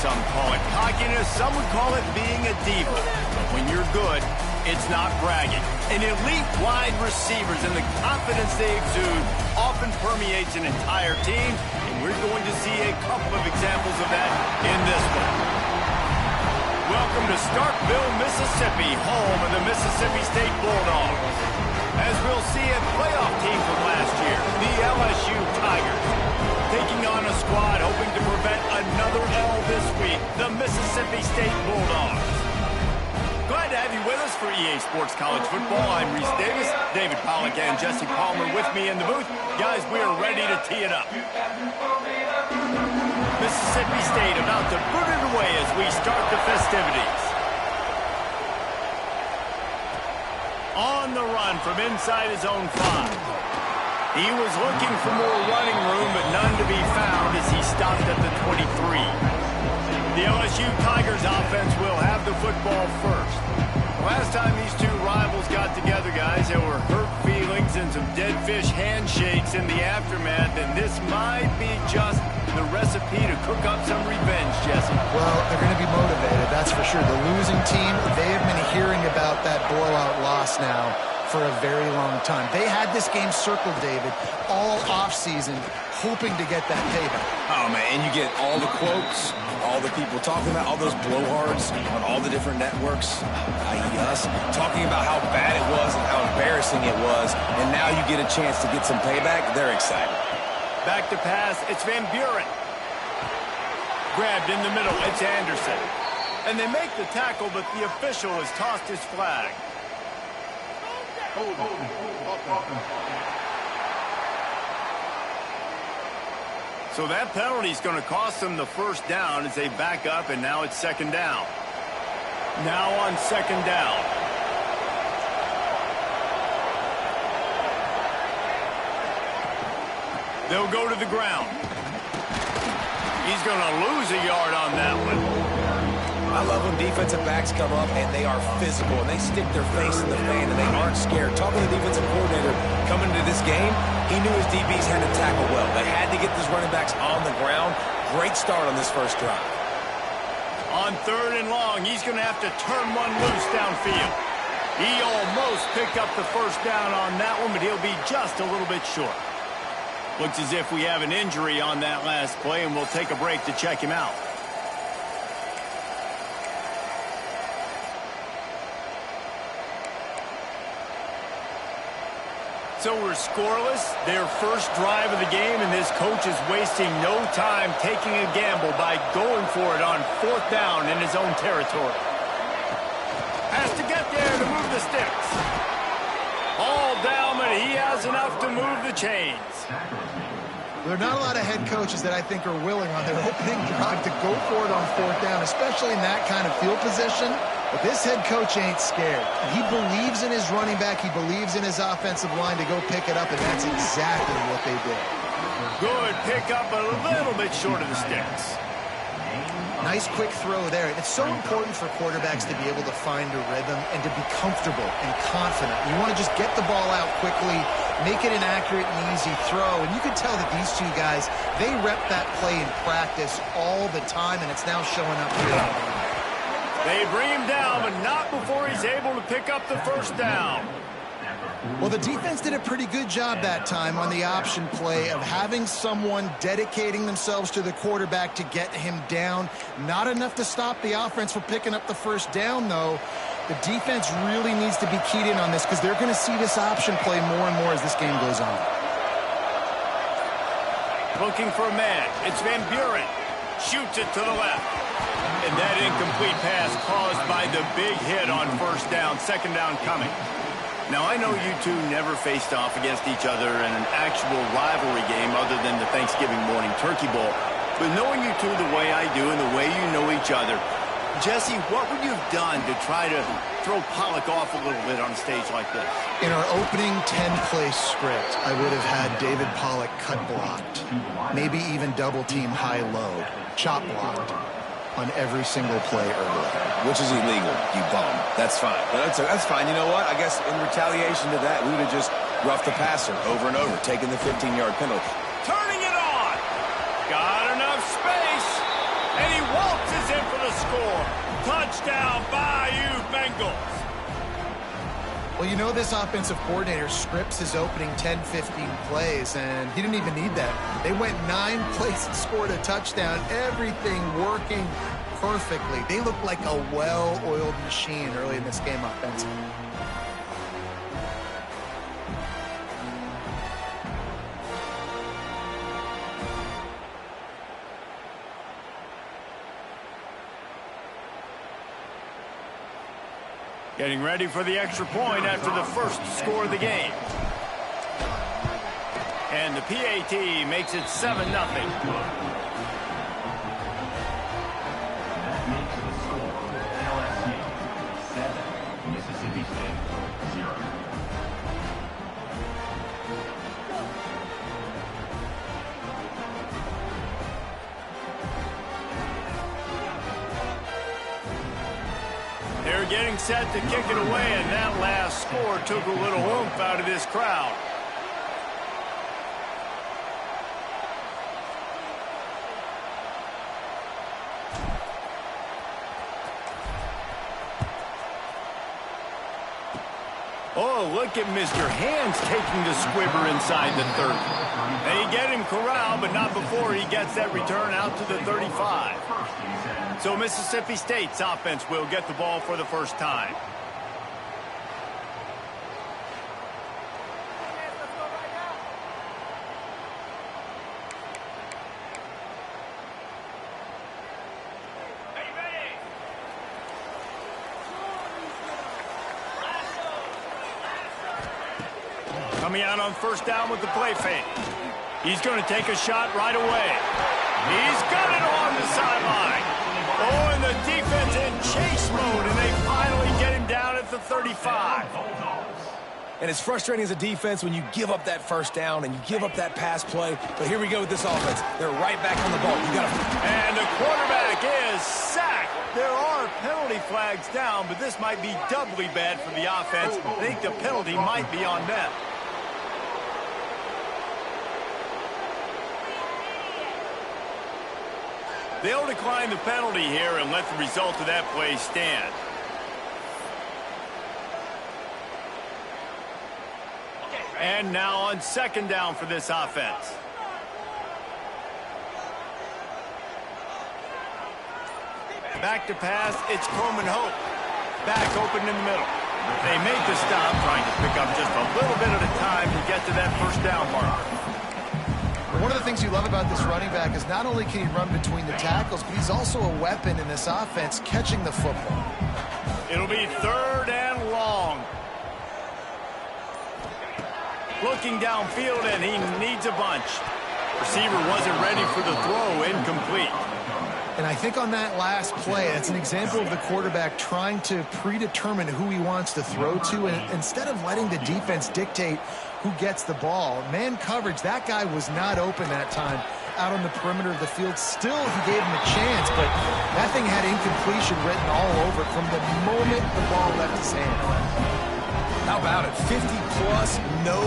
some call it cockiness, some would call it being a diva. But when you're good, it's not bragging. An elite wide receivers and the confidence they exude often permeates an entire team, and we're going to see a couple of examples of that in this one. Welcome to Starkville, Mississippi, home of the Mississippi State Bulldogs. As we'll see a playoff team from last year, the LSU Tigers, taking on a squad hoping to prevent another L this week, the Mississippi State Bulldogs. Glad to have you with us for EA Sports College Football. I'm Reese Davis, David Pollack and Jesse Palmer with me in the booth. Guys, we are ready to tee it up. Mississippi State about to put it away as we start the festivities. On the run from inside his own 5. He was looking for more running room, but none to be found as he stopped at the 23. The LSU Tigers offense will have the football first. Last time these two rivals got together, guys, there were hurt feelings and some dead fish handshakes in the aftermath, and this might be just the recipe to cook up some revenge, Jesse. Well, they're going to be motivated, that's for sure. The losing team, they have been hearing about that blowout loss now for a very long time. They had this game circled, David, all offseason, hoping to get that payback. Oh, man, and you get all the quotes, all the people talking about all those blowhards on all the different networks, i.e. us, talking about how bad it was and how embarrassing it was, and now you get a chance to get some payback. They're excited. Back to pass, it's Van Buren. Grabbed in the middle, it's Anderson. And they make the tackle, but the official has tossed his flag. So that penalty is going to cost them the first down as they back up, and now it's second down. Now on second down. They'll go to the ground. He's going to lose a yard on that one. I love when defensive backs come up and they are physical and they stick their face in the fan and they aren't scared. Talking to the defensive coordinator coming into this game, he knew his DBs had to tackle well. They had to get these running backs on the ground. Great start on this first drive. On third and long, he's going to have to turn one loose downfield. He almost picked up the first down on that one, but he'll be just a little bit short. Looks as if we have an injury on that last play, and we'll take a break to check him out. So we're scoreless, their first drive of the game, and this coach is wasting no time taking a gamble by going for it on fourth down in his own territory. Has to get there to move the sticks. All down, but he has enough to move the chains. There are not a lot of head coaches that I think are willing on their opening drive to go for it on fourth down, especially in that kind of field position. But this head coach ain't scared. He believes in his running back. He believes in his offensive line to go pick it up, and that's exactly what they did. Good pick up, a little bit short of the sticks. Nice quick throw there. It's so important for quarterbacks to be able to find a rhythm and to be comfortable and confident. You want to just get the ball out quickly, make it an accurate and easy throw. And you can tell that these two guys, they rep that play in practice all the time, and it's now showing up here. They bring him down, but not before he's able to pick up the first down. Well, the defense did a pretty good job that time on the option play of having someone dedicating themselves to the quarterback to get him down. Not enough to stop the offense from picking up the first down, though. The defense really needs to be keyed in on this because they're going to see this option play more and more as this game goes on. Looking for a man. It's Van Buren. Shoots it to the left. And that incomplete pass caused by the big hit on first down. Second down coming. Now, I know you two never faced off against each other in an actual rivalry game other than the Thanksgiving morning Turkey Bowl. But knowing you two the way I do and the way you know each other, Jesse, what would you have done to try to throw Pollack off a little bit on a stage like this? In our opening 10-play script, I would have had David Pollack cut blocked, maybe even double-team high-low, chop blocked on every single play early. Which is illegal, you bum. That's fine. But that's fine. You know what? I guess in retaliation to that, we would have just roughed the passer over and over, taking the 15-yard penalty. Turning it on. Got enough space. And he waltzes in for the score. Touchdown, Bayou Bengals. Well, you know this offensive coordinator scripts his opening 10-15 plays, and he didn't even need that. They went 9 plays and scored a touchdown, everything working perfectly. They looked like a well-oiled machine early in this game offensively. Getting ready for the extra point after the first score of the game. And the PAT makes it 7-0. They're getting set to kick it away, and that last score took a little oomph out of this crowd. Oh, look at Mr. Hands taking the squibber inside the 30. They get him corralled, but not before he gets that return out to the 35. So Mississippi State's offense will get the ball for the first time. Coming out on first down with the play fake. He's going to take a shot right away. He's got it on the sideline. Oh, and the defense in chase mode, and they finally get him down at the 35. And it's frustrating as a defense when you give up that first down and you give up that pass play. But here we go with this offense. They're right back on the ball. You got to... And the quarterback is sacked. There are penalty flags down, but this might be doubly bad for the offense. I think the penalty might be on them. They'll decline the penalty here and let the result of that play stand. And now on second down for this offense. Back to pass, it's Coleman Hope. Back open in the middle. They make the stop, trying to pick up just a little bit at a time to get to that first down marker. One of the things you love about this running back is not only can he run between the tackles, but he's also a weapon in this offense catching the football. It'll be third and long. Looking downfield, and he needs a bunch. Receiver wasn't ready for the throw, incomplete. And I think on that last play, that's an example of the quarterback trying to predetermine who he wants to throw to, and instead of letting the defense dictate who gets the ball. Man coverage, that guy was not open that time out on the perimeter of the field. Still, he gave him a chance, but that thing had incompletion written all over it from the moment the ball left his hand. How about it? 50-plus, no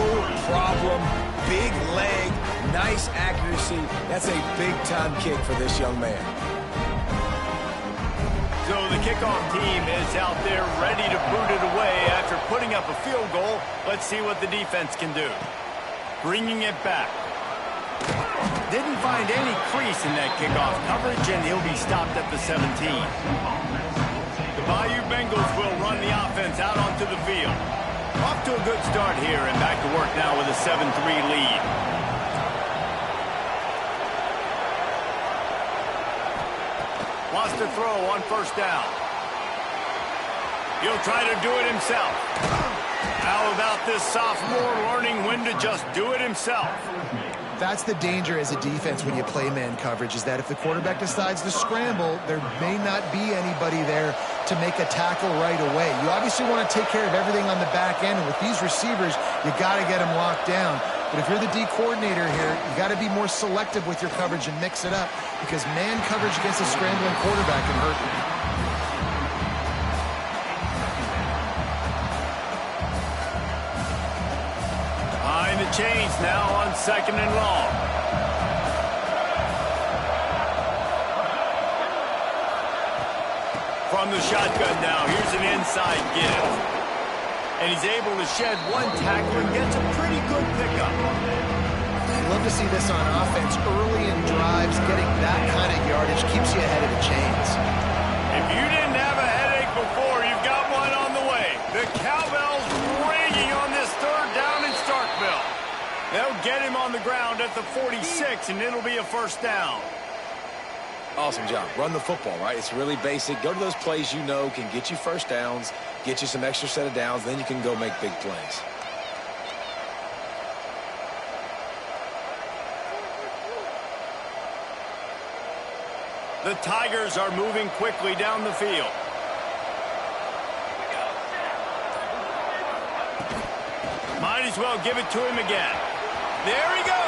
problem. Big leg, nice accuracy. That's a big-time kick for this young man. So the kickoff team is out there ready to boot it away after putting up a field goal. Let's see what the defense can do. Bringing it back. Didn't find any crease in that kickoff coverage, and he'll be stopped at the 17. The Bayou Bengals will run the offense out onto the field. Off to a good start here, and back to work now with a 7-3 lead. Wants to throw on first down. He'll try to do it himself. How about this sophomore learning when to just do it himself? That's the danger as a defense when you play man coverage, is that if the quarterback decides to scramble, there may not be anybody there to make a tackle right away. You obviously want to take care of everything on the back end, and with these receivers, you got to get them locked down. But if you're the D coordinator here, you got to be more selective with your coverage and mix it up, because man coverage against a scrambling quarterback can hurt you. Behind the chains now on second and long. From the shotgun now, here's an inside give. And he's able to shed one tackle and gets a pretty good pickup. I love to see this on offense. Early in drives, getting that kind of yardage keeps you ahead of the chains. If you didn't have a headache before, you've got one on the way. The cowbell's ringing on this third down in Starkville. They'll get him on the ground at the 46, and it'll be a first down. Awesome job. Run the football, right? It's really basic. Go to those plays you know can get you first downs, get you some extra set of downs, then you can go make big plays. The Tigers are moving quickly down the field. Might as well give it to him again. There he goes.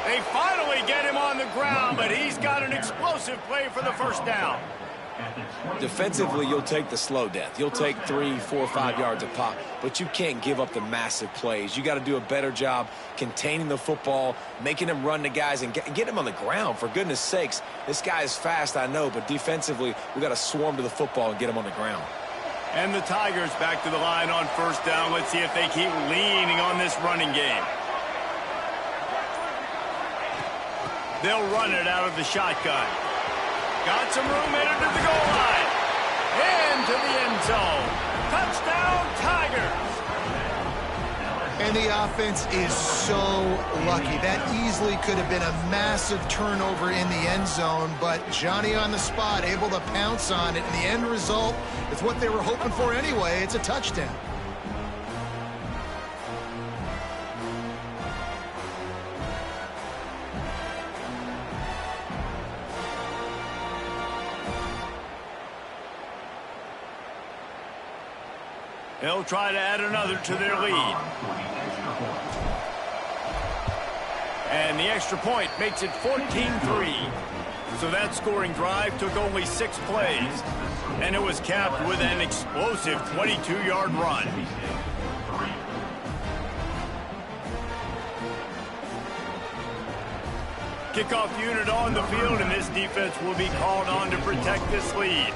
They finally get him on the ground, but he's got an explosive play for the first down. Defensively, you'll take the slow death. You'll take 3, 4, 5 yards a pop, but you can't give up the massive plays. You got to do a better job containing the football, making him run the guys, and get him on the ground. For goodness sakes, this guy is fast, I know, but defensively, we got to swarm to the football and get him on the ground. And the Tigers back to the line on first down. Let's see if they keep leaning on this running game. They'll run it out of the shotgun. Got some room headed to the goal line. Into the end zone. Touchdown, Tigers. And the offense is so lucky. That easily could have been a massive turnover in the end zone, but Johnny on the spot, able to pounce on it. And the end result is what they were hoping for anyway. It's a touchdown. They'll try to add another to their lead. And the extra point makes it 14-3. So that scoring drive took only 6 plays. And it was capped with an explosive 22-yard run. Kickoff unit on the field, and this defense will be called on to protect this lead.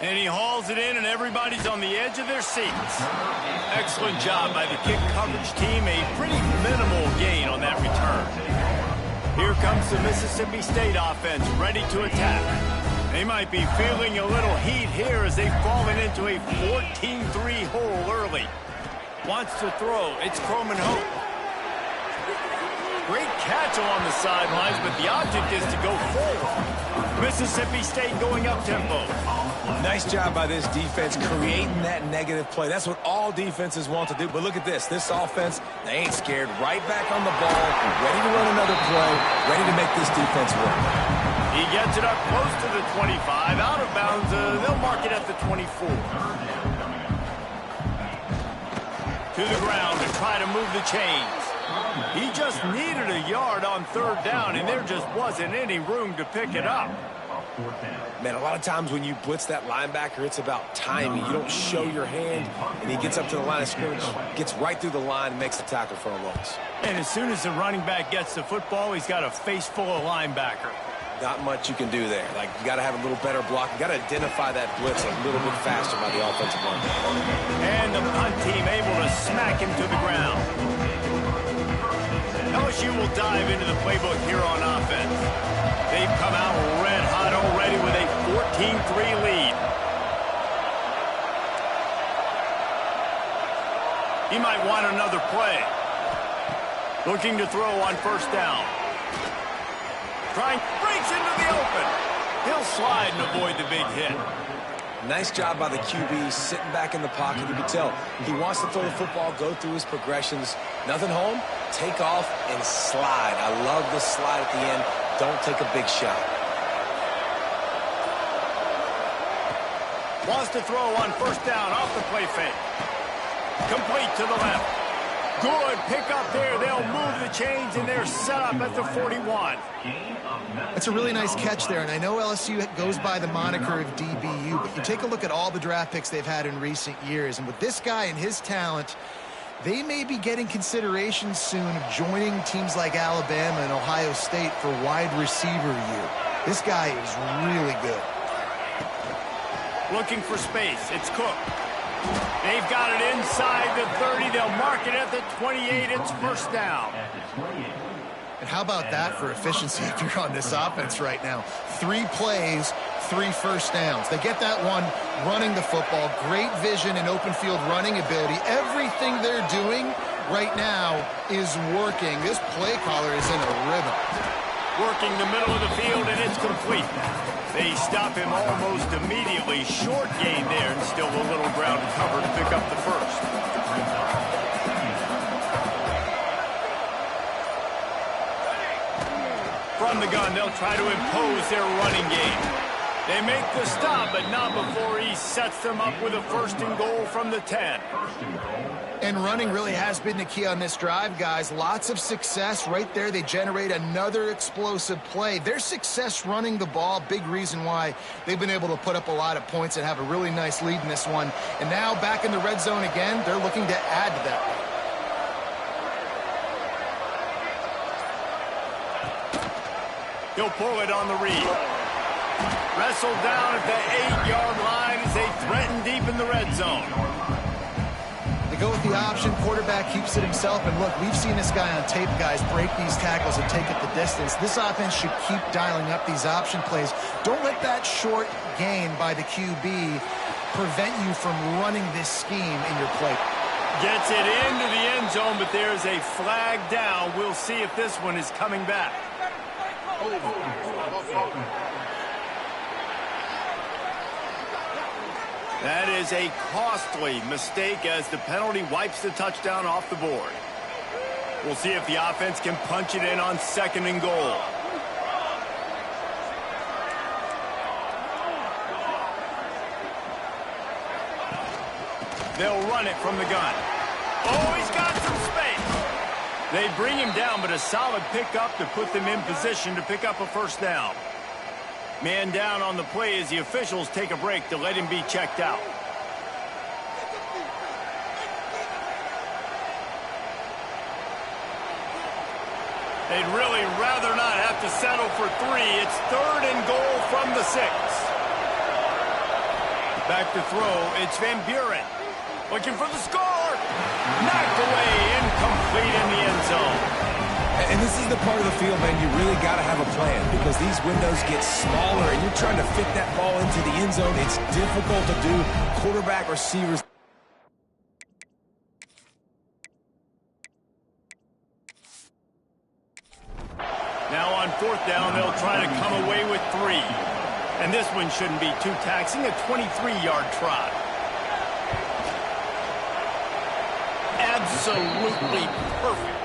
And he hauls it in, and everybody's on the edge of their seats. Excellent job by the kick coverage team. A pretty minimal gain on that return. Here comes the Mississippi State offense, ready to attack. They might be feeling a little heat here as they've fallen into a 14-3 hole early. Wants to throw. It's Croman Hope. Great catch along the sidelines, but the object is to go forward. Mississippi State going up-tempo. Nice job by this defense creating that negative play. That's what all defenses want to do. But look at this. This offense, they ain't scared. Right back on the ball, ready to run another play, ready to make this defense work. He gets it up close to the 25. Out of bounds, they'll mark it at the 24. To the ground to try to move the chains. He just needed a yard on third down, and there just wasn't any room to pick it up. Man, a lot of times when you blitz that linebacker, it's about timing. You don't show your hand, and he gets up to the line of scrimmage, gets right through the line, and makes the tackle for a loss. And as soon as the running back gets the football, he's got a face full of linebacker. Not much you can do there. Like, you got to have a little better block. You got to identify that blitz a little bit faster by the offensive line. And the punt team able to smack him to the ground. LSU will dive into the playbook here on offense. They've come out red hot already with a 14-3 lead. He might want another play. Looking to throw on first down. Trying, breaks into the open. He'll slide and avoid the big hit. Nice job by the QB sitting back in the pocket. You can tell he wants to throw the football, go through his progressions. Nothing home, take off and slide. I love the slide at the end. Don't take a big shot. Wants to throw on first down off the play fake. Complete to the left. Good pick up there. They'll move the chains, and they're set up at the 41. That's a really nice catch there, and I know LSU goes by the moniker of DBU, but you take a look at all the draft picks they've had in recent years, and with this guy and his talent, they may be getting consideration soon of joining teams like Alabama and Ohio State for wide receiver year. This guy is really good. Looking for space. It's Cook. They've got it inside the 30. They'll mark it at the 28. It's first down. And how about that for efficiency if you're on this offense right now? 3 plays, 3 first downs. They get that one running the football. Great vision and open field running ability. Everything they're doing right now is working. This play caller is in a rhythm. Working the middle of the field, and it's complete. They stop him almost immediately. Short gain there, and still a little ground to cover to pick up the first. From the gun, they'll try to impose their running game. They make the stop, but not before he sets them up with a first and goal from the 10. And running really has been the key on this drive, guys. Lots of success right there. They generate another explosive play. Their success running the ball, big reason why they've been able to put up a lot of points and have a really nice lead in this one. And now back in the red zone again, they're looking to add to that. He'll pull it on the read. Wrestled down at the 8-yard line as they threaten deep in the red zone. Go with the option. Quarterback keeps it himself. And look, we've seen this guy on tape, guys, break these tackles and take it the distance. This offense should keep dialing up these option plays. Don't let that short gain by the QB prevent you from running this scheme in your play. Gets it into the end zone, but there's a flag down. We'll see if this one is coming back. That is a costly mistake as the penalty wipes the touchdown off the board. We'll see if the offense can punch it in on second and goal. They'll run it from the gun. Oh, he's got some space. They bring him down, but a solid pickup to put them in position to pick up a first down. Man down on the play as the officials take a break to let him be checked out. They'd really rather not have to settle for 3. It's third and goal from the 6. Back to throw. It's Van Buren. Looking for the score. Knocked away, incomplete in the end zone. And this is the part of the field, man, you really got to have a plan because these windows get smaller and you're trying to fit that ball into the end zone. It's difficult to do. Quarterback, receivers. Now on fourth down, they'll try to come away with 3. And this one shouldn't be too taxing, a 23-yard trot. Absolutely perfect.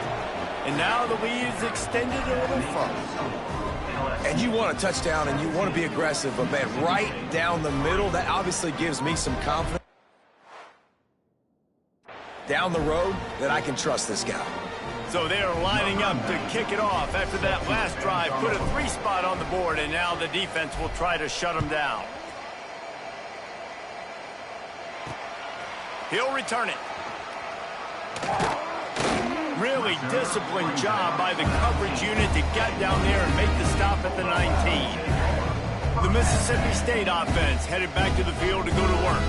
And now the lead is extended a little further. And you want a touchdown and you want to be aggressive, but man, right down the middle, that obviously gives me some confidence down the road that I can trust this guy. So they are lining up to kick it off after that last drive. Put a 3 spot on the board, and now the defense will try to shut them down. He'll return it. Really disciplined job by the coverage unit to get down there and make the stop at the 19. The Mississippi State offense headed back to the field to go to work.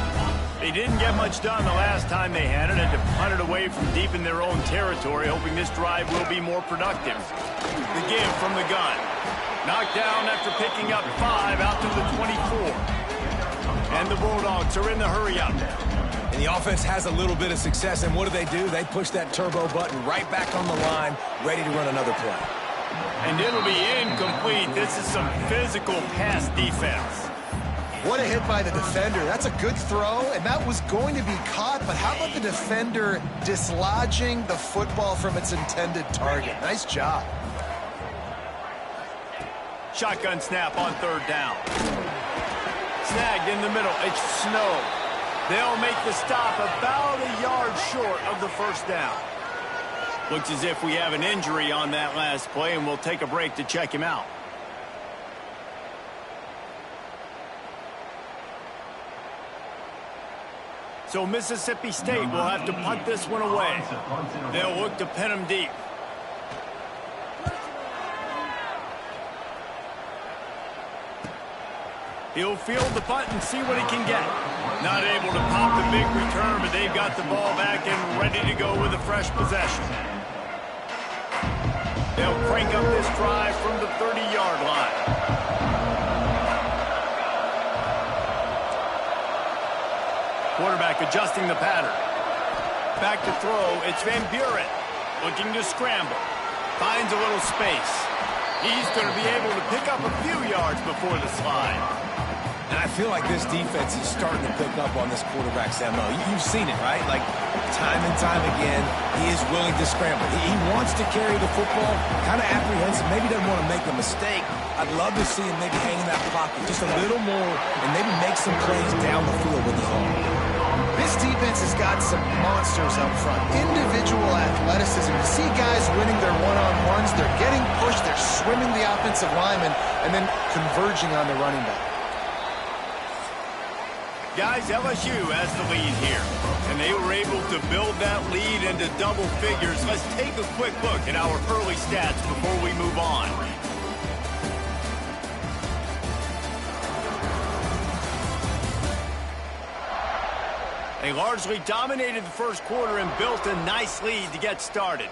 They didn't get much done the last time they had it, and to punt it away from deep in their own territory, hoping this drive will be more productive. The give from the gun. Knocked down after picking up 5 out to the 24. And the Bulldogs are in the hurry-up. And the offense has a little bit of success, and what do? They push that turbo button right back on the line, ready to run another play. And it'll be incomplete. This is some physical pass defense. What a hit by the defender. That's a good throw, and that was going to be caught, but how about the defender dislodging the football from its intended target? Nice job. Shotgun snap on third down. Snagged in the middle. It's Snow. They'll make the stop about a yard short of the first down. Looks as if we have an injury on that last play, and we'll take a break to check him out. So Mississippi State will have to punt this one away. They'll look to pin him deep. He'll field the punt and see what he can get. Not able to pop the big return, but they've got the ball back and ready to go with a fresh possession. They'll crank up this drive from the 30-yard line. Quarterback adjusting the pattern. Back to throw, it's Van Buren. Looking to scramble. Finds a little space. He's going to be able to pick up a few yards before the slide. And I feel like this defense is starting to pick up on this quarterback's MO. You've seen it, right? Like, time and time again, he is willing to scramble. He wants to carry the football, kind of apprehensive, maybe doesn't want to make a mistake. I'd love to see him maybe hang in that pocket just a little more and maybe make some plays down the field with his arm. This defense has got some monsters up front. Individual athleticism. You see guys winning their one-on-ones. They're getting pushed. They're swimming the offensive lineman and then converging on the running back. Guys, LSU has the lead here, and they were able to build that lead into double figures. Let's take a quick look at our early stats before we move on. They largely dominated the first quarter and built a nice lead to get started.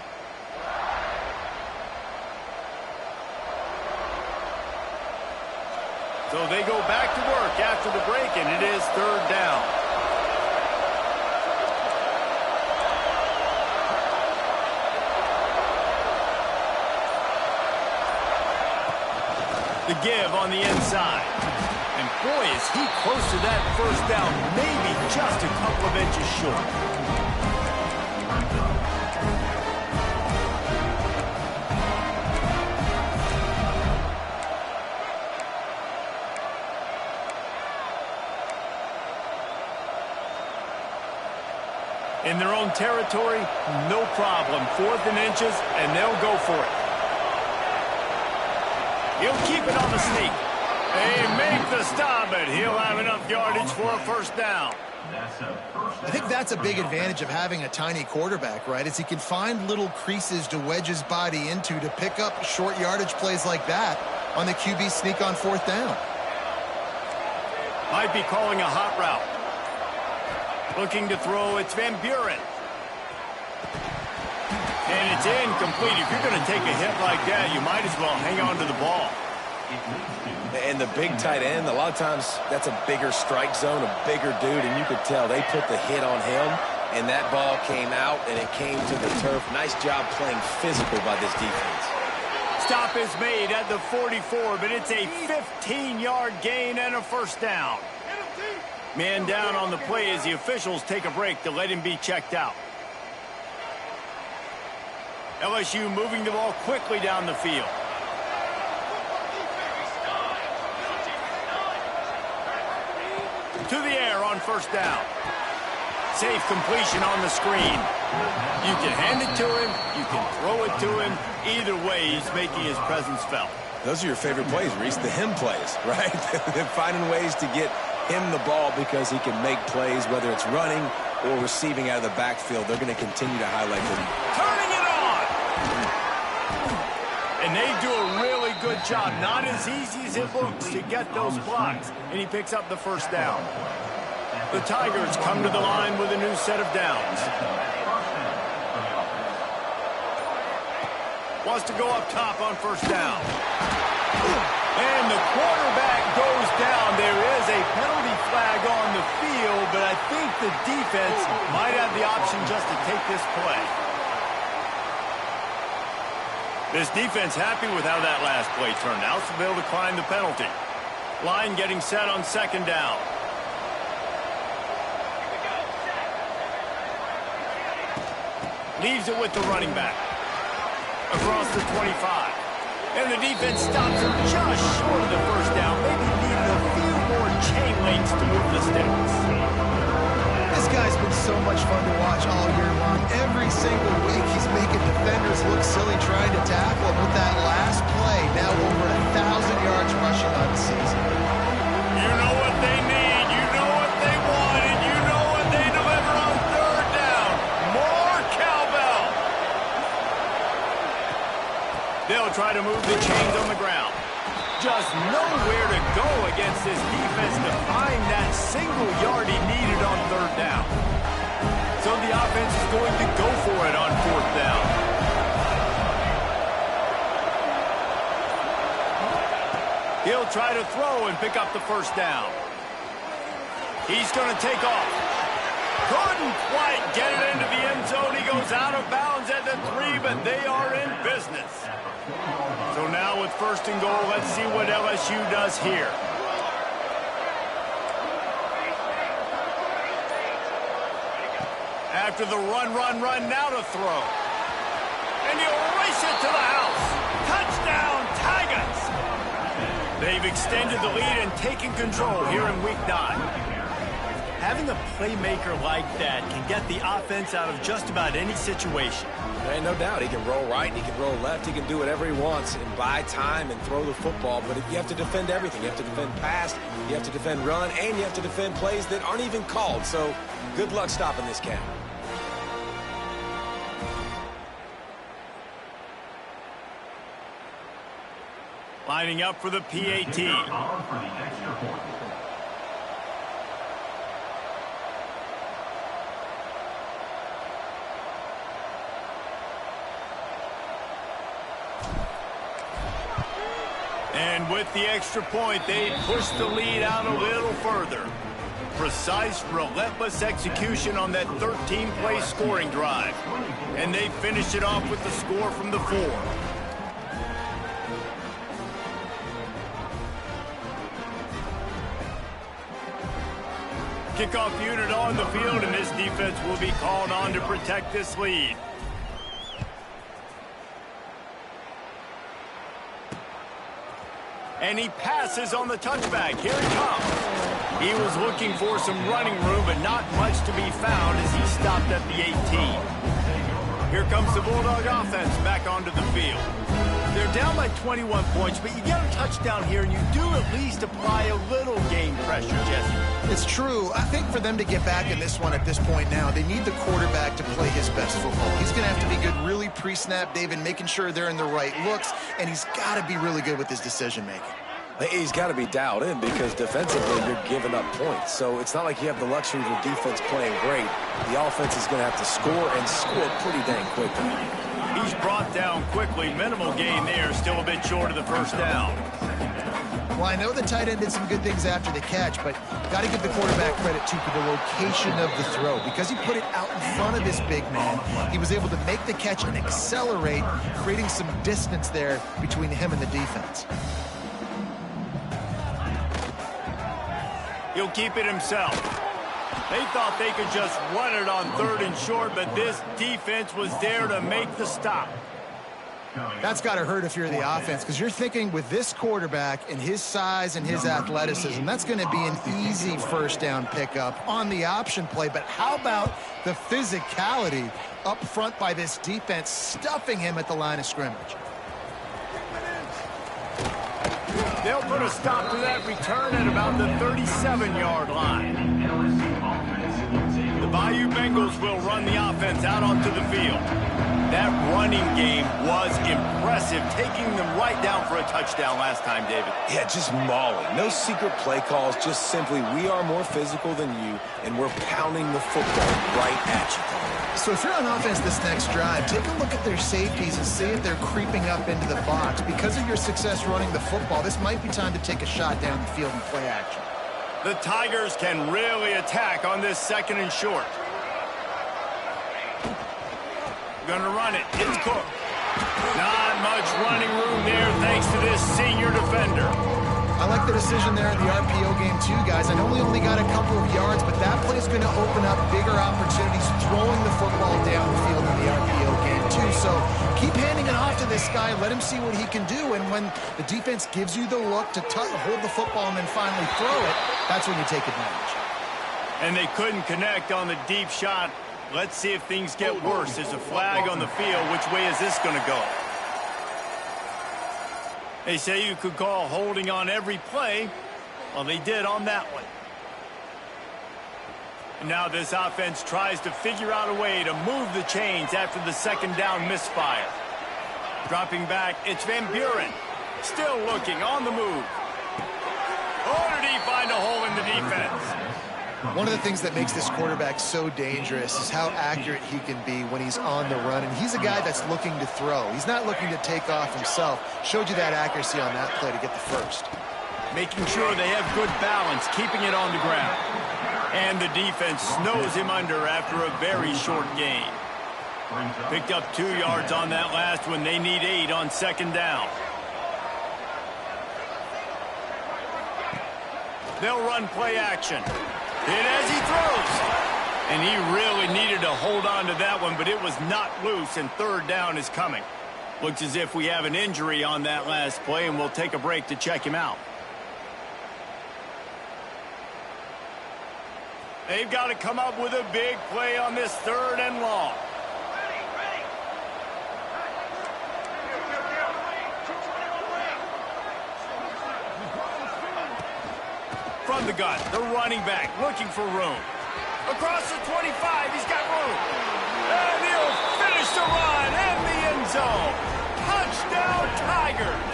So they go back to work after the break, and it is third down. The give on the inside. And boy, is he close to that first down, maybe just a couple of inches short. In their own territory, no problem. 4th and inches, and they'll go for it. He'll keep it on the sneak. They make the stop, but he'll have enough yardage for a first down. I think that's a big advantage of having a tiny quarterback, right? Is he can find little creases to wedge his body into to pick up short yardage plays like that on the QB sneak on 4th down. Might be calling a hot route. Looking to throw, it's Van Buren. And it's incomplete. If you're going to take a hit like that, you might as well hang on to the ball. And the big tight end, a lot of times that's a bigger strike zone, a bigger dude, and you could tell they put the hit on him, and that ball came out, and it came to the turf. Nice job playing physical by this defense. Stop is made at the 44, but it's a 15-yard gain and a first down. Man down on the play as the officials take a break to let him be checked out. LSU moving the ball quickly down the field. To the air on first down. Safe completion on the screen. You can hand it to him, you can throw it to him. Either way, he's making his presence felt. Those are your favorite plays, Reese, the him plays, right? They're finding ways to get him the ball because he can make plays, whether it's running or receiving out of the backfield. They're going to continue to highlight him. Turning it on! And they do a really good job. Not as easy as it looks to get those blocks. And he picks up the first down. The Tigers come to the line with a new set of downs. Wants to go up top on first down. And the quarterback goes down. There is a penalty flag on the field, but I think the defense might have the option just to take this play. This defense happy with how that last play turned out, so they'll decline the penalty. Line getting set on second down. Leaves it with the running back. Across the 25. And the defense stops him just short of the first down. Maybe needed a few more chain links to move the sticks. This guy's been so much fun to watch all year long. Every single week he's making defenders look silly trying to tackle him with that last play. Now over 1,000 yards rushing on the season. You know what they need, you know what they want, and you know what they deliver. move the chains on the ground. Just nowhere to go against this defense to find that single yard he needed on third down. So the offense is going to go for it on fourth down. He'll try to throw and pick up the first down. He's going to take off. Couldn't quite get it into the end zone. He goes out of bounds at the 3, but they are in business. So now with first and goal, let's see what LSU does here. After the run, now to throw. And he'll race it to the house. Touchdown, Tigers! They've extended the lead and taken control here in Week 9. Having a playmaker like that can get the offense out of just about any situation. And no doubt, he can roll right, he can roll left, he can do whatever he wants and buy time and throw the football. But you have to defend everything. You have to defend pass, you have to defend run, and you have to defend plays that aren't even called. So good luck stopping this cat. Lining up for the PAT. And with the extra point, they push the lead out a little further. Precise, relentless execution on that 13-play scoring drive. And they finish it off with the score from the 4. Kickoff unit on the field, and this defense will be called on to protect this lead. And he passes on the touchback. Here he comes. He was looking for some running room, but not much to be found as he stopped at the 18. Here comes the Bulldog offense back onto the field. They're down by 21 points, but you get a touchdown here, and you do at least apply a little game pressure, Jesse. It's true. I think for them to get back in this one at this point now, they need the quarterback to play his best football. He's going to have to be good really pre-snap, David, making sure they're in the right looks, and he's got to be really good with his decision-making. He's got to be dialed in because defensively you're giving up points. So it's not like you have the luxury of your defense playing great. The offense is going to have to score and score pretty dang quickly. He's brought down quickly. Minimal gain there. Still a bit short of the first down. Well, I know the tight end did some good things after the catch, but got to give the quarterback credit, too, for the location of the throw. Because he put it out in front of this big man, he was able to make the catch and accelerate, creating some distance there between him and the defense. He'll keep it himself. They thought they could just run it on third and short, but this defense was there to make the stop. That's got to hurt if you're the offense, because you're thinking with this quarterback and his size and his athleticism, that's going to be an easy first down pickup on the option play. But how about the physicality up front by this defense, stuffing him at the line of scrimmage? They'll put a stop to that return at about the 37-yard line. The Bayou Bengals will run the offense out onto the field. That running game was impressive, taking them right down for a touchdown last time, David. Yeah, just mauling. No secret play calls, just simply we are more physical than you, and we're pounding the football right at you. So if you're on offense this next drive, take a look at their safeties and see if they're creeping up into the box. Because of your success running the football, this might be time to take a shot down the field and play action. The Tigers can really attack on this second and short. Gonna run it. It's Cook. Not much running room there thanks to this senior defender. I like the decision there in the RPO game too, guys. I know we only got a couple of yards, but that play is going to open up bigger opportunities throwing the football down the field in the RPO game too. So keep handing it off to this guy. Let him see what he can do. And when the defense gives you the look to hold the football and then finally throw it, that's when you take advantage. And they couldn't connect on the deep shot. Let's see if things get worse. There's a flag on the field. Which way is this going to go? They say you could call holding on every play. Well, they did on that one. And now this offense tries to figure out a way to move the chains after the second down misfire. Dropping back, it's Van Buren. Still looking, on the move. Oh, did he find a hole in the defense? One of the things that makes this quarterback so dangerous is how accurate he can be when he's on the run. And he's a guy that's looking to throw. He's not looking to take off himself. Showed you that accuracy on that play to get the first. Making sure they have good balance, keeping it on the ground. And the defense snows him under after a very short gain. Picked up 2 yards on that last one. They need 8 on second down. They'll run play action. And as he throws. And he really needed to hold on to that one, but it was not loose, and third down is coming. Looks as if we have an injury on that last play, and we'll take a break to check him out. They've got to come up with a big play on this 3rd and long. From the gun, the running back looking for room. Across the 25, he's got room. And he'll finish the run in the end zone. Touchdown, Tigers.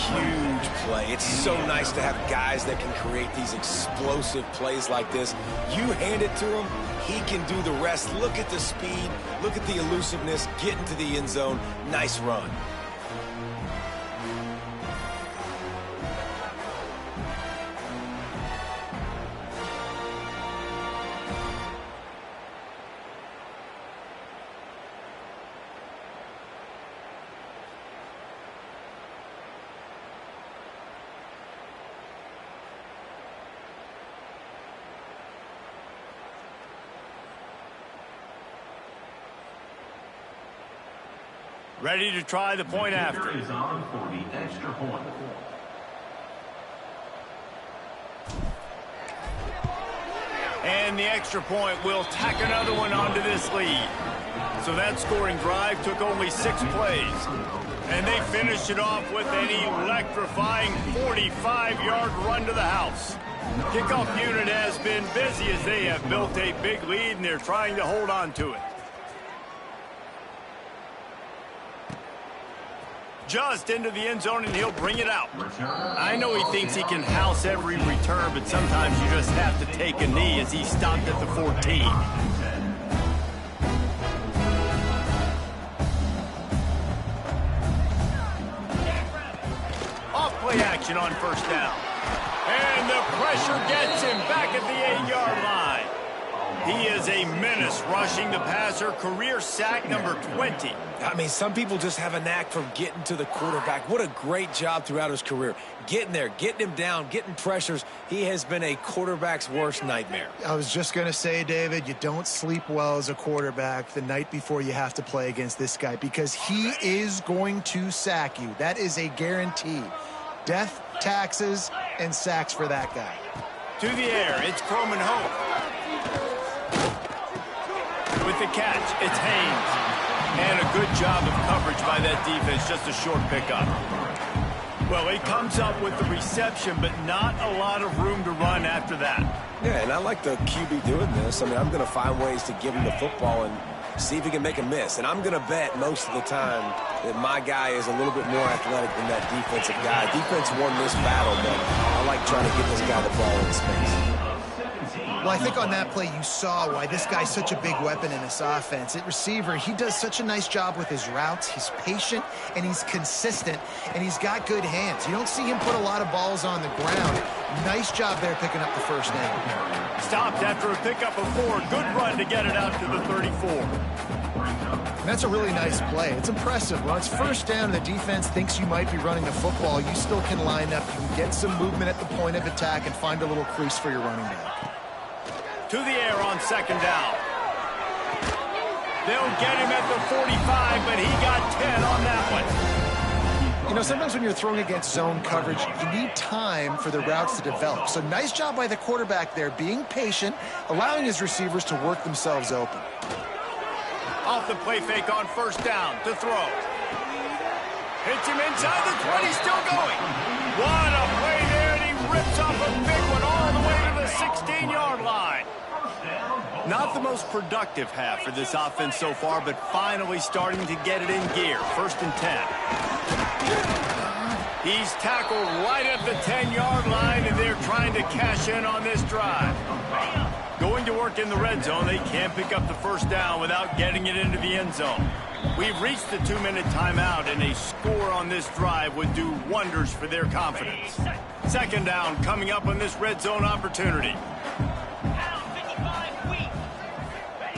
Huge play. It's so nice to have guys that can create these explosive plays like this. You hand it to him, he can do the rest. Look at the speed, look at the elusiveness, get into the end zone. Nice run. Ready to try the point after. Is on for the extra point. And the extra point will tack another one onto this lead. So that scoring drive took only 6 plays. And they finished it off with an electrifying 45-yard run to the house. Kickoff unit has been busy as they have built a big lead, and they're trying to hold on to it. Just into the end zone, and he'll bring it out. I know he thinks he can house every return, but sometimes you just have to take a knee as he stopped at the 14. Off play action on first down. And the pressure gets him back at the 8-yard line. He is a menace rushing the passer, career sack number 20. I mean, some people just have a knack for getting to the quarterback. What a great job throughout his career. Getting there, getting him down, getting pressures. He has been a quarterback's worst nightmare. I was just going to say, David, you don't sleep well as a quarterback the night before you have to play against this guy because he is going to sack you. That is a guarantee. Death, taxes, and sacks for that guy. To the air, it's Croman Hope. With the catch, it's Haynes. And a good job of coverage by that defense, just a short pickup. Well, he comes up with the reception, but not a lot of room to run after that. Yeah, and I like the QB doing this. I mean, I'm going to find ways to give him the football and see if he can make a miss. And I'm going to bet most of the time that my guy is a little bit more athletic than that defensive guy. Defense won this battle, but I like trying to get this guy the ball in space. Well, I think on that play you saw why this guy's such a big weapon in this offense. At receiver, he does such a nice job with his routes. He's patient, and he's consistent, and he's got good hands. You don't see him put a lot of balls on the ground. Nice job there picking up the first down. Stopped after a pickup of 4. Good run to get it out to the 34. And that's a really nice play. It's impressive. When it's first down and the defense thinks you might be running the football, you still can line up. You can get some movement at the point of attack and find a little crease for your running back. To the air on second down. They'll get him at the 45, but he got 10 on that one. You know, sometimes when you're throwing against zone coverage, you need time for the routes to develop. So nice job by the quarterback there, being patient, allowing his receivers to work themselves open. Off the play fake on first down to throw. Hits him inside the 20, still going. What a play there, and he rips off a big one all the way to the 16-yard line. Not the most productive half for this offense so far, but finally starting to get it in gear. 1st and 10. He's tackled right at the 10-yard line, and they're trying to cash in on this drive. Going to work in the red zone, they can't pick up the first down without getting it into the end zone. We've reached the 2-minute timeout, and a score on this drive would do wonders for their confidence. 2nd down coming up on this red zone opportunity.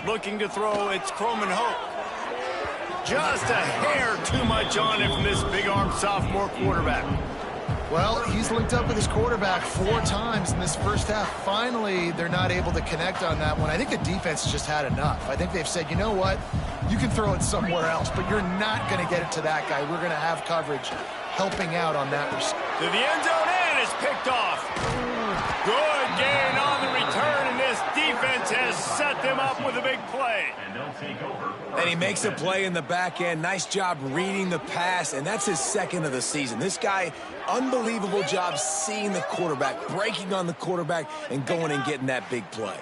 Looking to throw, it's Croman Hope. Just a hair too much on it from this big-armed sophomore quarterback. Well, he's linked up with his quarterback 4 times in this first half. Finally, they're not able to connect on that one. I think the defense just had enough. I think they've said, you know what? You can throw it somewhere else, but you're not going to get it to that guy. We're going to have coverage helping out on that. To the end zone, and it's picked off. Good gain on the return, and this defense has set them up with a big play. And he makes a play in the back end. Nice job reading the pass, and that's his 2nd of the season. This guy, unbelievable job seeing the quarterback, breaking on the quarterback, and going and getting that big play.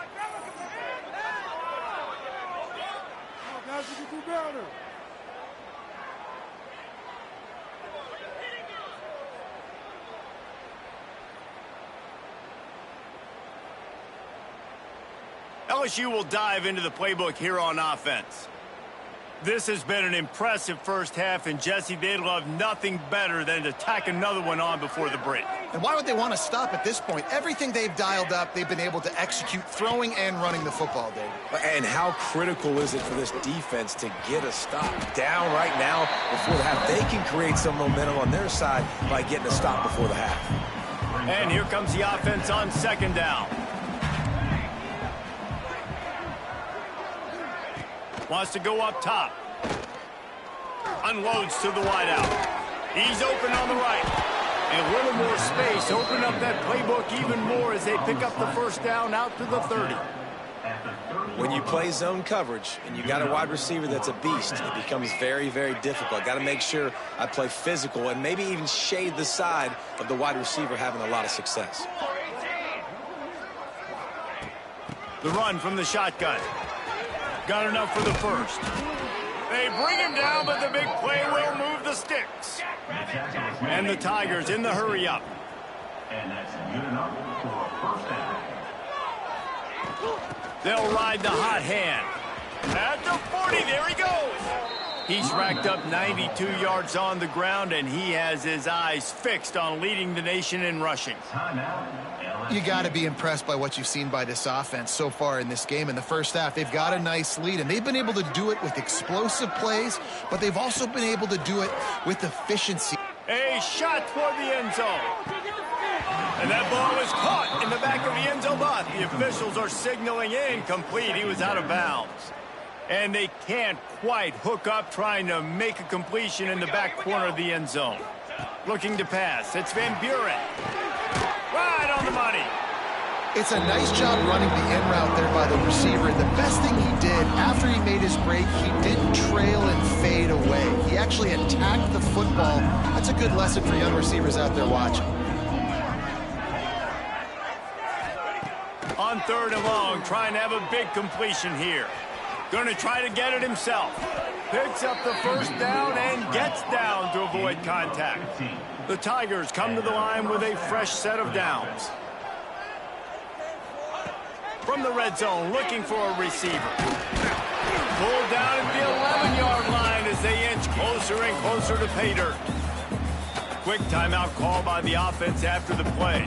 LSU will dive into the playbook here on offense. This has been an impressive first half, and Jesse, they'd love nothing better than to tack another one on before the break. And why would they want to stop at this point? Everything they've dialed up, they've been able to execute throwing and running the football, David. And how critical is it for this defense to get a stop down right now before the half? They can create some momentum on their side by getting a stop before the half. And here comes the offense on 2nd down. Wants to go up top. Unloads to the wideout. He's open on the right. And a little more space. Open up that playbook even more as they pick up the first down out to the 30. When you play zone coverage and you got a wide receiver that's a beast, it becomes very, very difficult. Got to make sure I play physical and maybe even shade the side of the wide receiver having a lot of success. The run from the shotgun. Got enough for the first. They bring him down, but the big play will move the sticks. And the Tigers in the hurry up. And that's good enough for a first down. They'll ride the hot hand. At the 40, there he goes. He's racked up 92 yards on the ground, and he has his eyes fixed on leading the nation in rushing. You got to be impressed by what you've seen by this offense so far in this game. In the first half, they've got a nice lead, and they've been able to do it with explosive plays, but they've also been able to do it with efficiency. A shot toward the end zone. And that ball is caught in the back of the end zone, but the officials are signaling incomplete. He was out of bounds. And they can't quite hook up trying to make a completion in the back corner of the end zone. Looking to pass. It's Van Buren. Right on the money. It's a nice job running the in route there by the receiver. And the best thing he did after he made his break, he didn't trail and fade away. He actually attacked the football. That's a good lesson for young receivers out there watching. On 3rd and long, trying to have a big completion here. Going to try to get it himself. Picks up the first down and gets down to avoid contact. The Tigers come to the line with a fresh set of downs. From the red zone, looking for a receiver. Pulled down at the 11-yard line as they inch closer and closer to pay dirt. Quick timeout call by the offense after the play.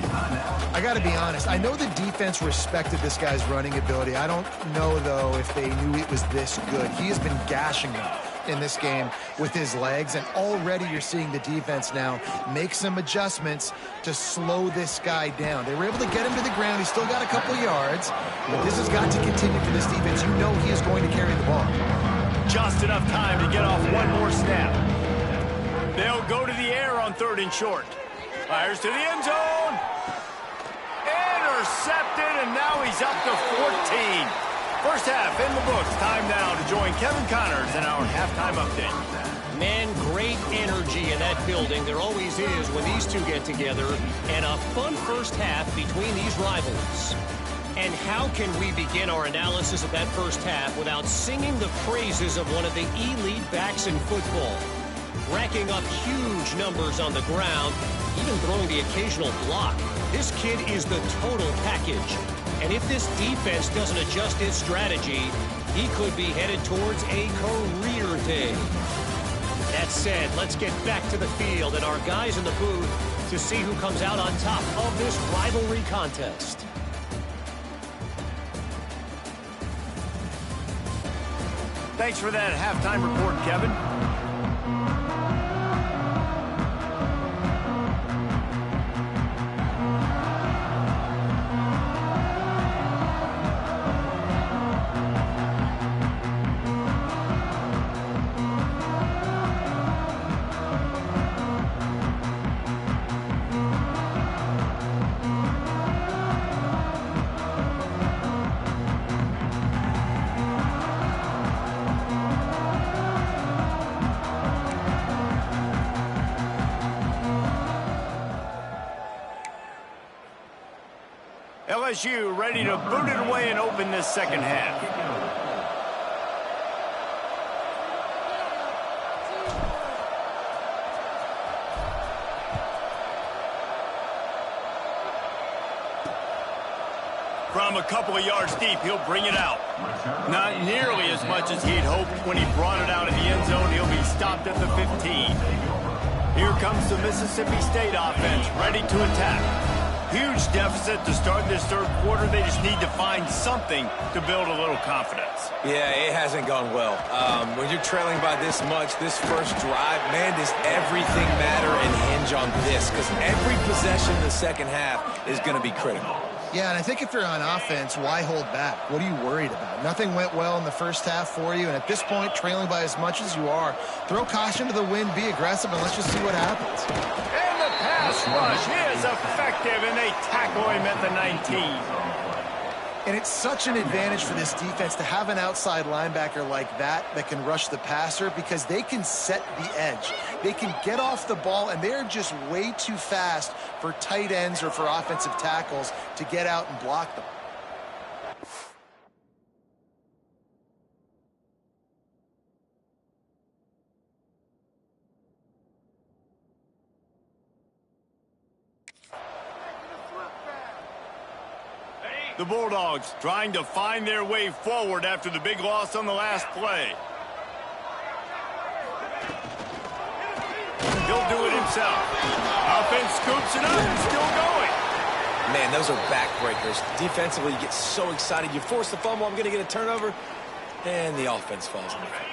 I got to be honest. I know the defense respected this guy's running ability. I don't know, though, if they knew it was this good. He has been gashing them in this game with his legs, and already you're seeing the defense now make some adjustments to slow this guy down. They were able to get him to the ground. He's still got a couple yards, but this has got to continue for this defense. You know he is going to carry the ball. Just enough time to get off one more snap. They'll go to the air on 3rd and short. Fires to the end zone. Intercepted, and now he's up to 14. First half in the books. Time now to join Kevin Connors in our halftime update. Man, great energy in that building. There always is when these two get together. And a fun first half between these rivals. And how can we begin our analysis of that first half without singing the praises of one of the elite backs in football? Racking up huge numbers on the ground, even throwing the occasional block. This kid is the total package. And if this defense doesn't adjust its strategy, he could be headed towards a career day. That said, let's get back to the field and our guys in the booth to see who comes out on top of this rivalry contest. Thanks for that halftime report, Kevin. LSU ready to boot it away and open this second half. From a couple of yards deep, he'll bring it out. Not nearly as much as he'd hoped when he brought it out of the end zone. He'll be stopped at the 15. Here comes the Mississippi State offense, ready to attack. Huge deficit to start this third quarter. They just need to find something to build a little confidence. Yeah, it hasn't gone well. When you're trailing by this much, this first drive, man, does everything matter and hinge on this? Because every possession in the second half is going to be critical. Yeah, and I think if you're on offense, why hold back? What are you worried about? Nothing went well in the first half for you, and at this point, trailing by as much as you are, throw caution to the wind, be aggressive, and let's just see what happens. And the pass rush is effective, and they tackle him at the 19. And it's such an advantage for this defense to have an outside linebacker like that can rush the passer because they can set the edge. They can get off the ball, and they're just way too fast for tight ends or for offensive tackles to get out and block them. The Bulldogs trying to find their way forward after the big loss on the last play. He'll do it himself. Offense scoops it up and still going. Man, those are backbreakers. Defensively, you get so excited. You force the fumble, I'm going to get a turnover, and the offense falls in the back.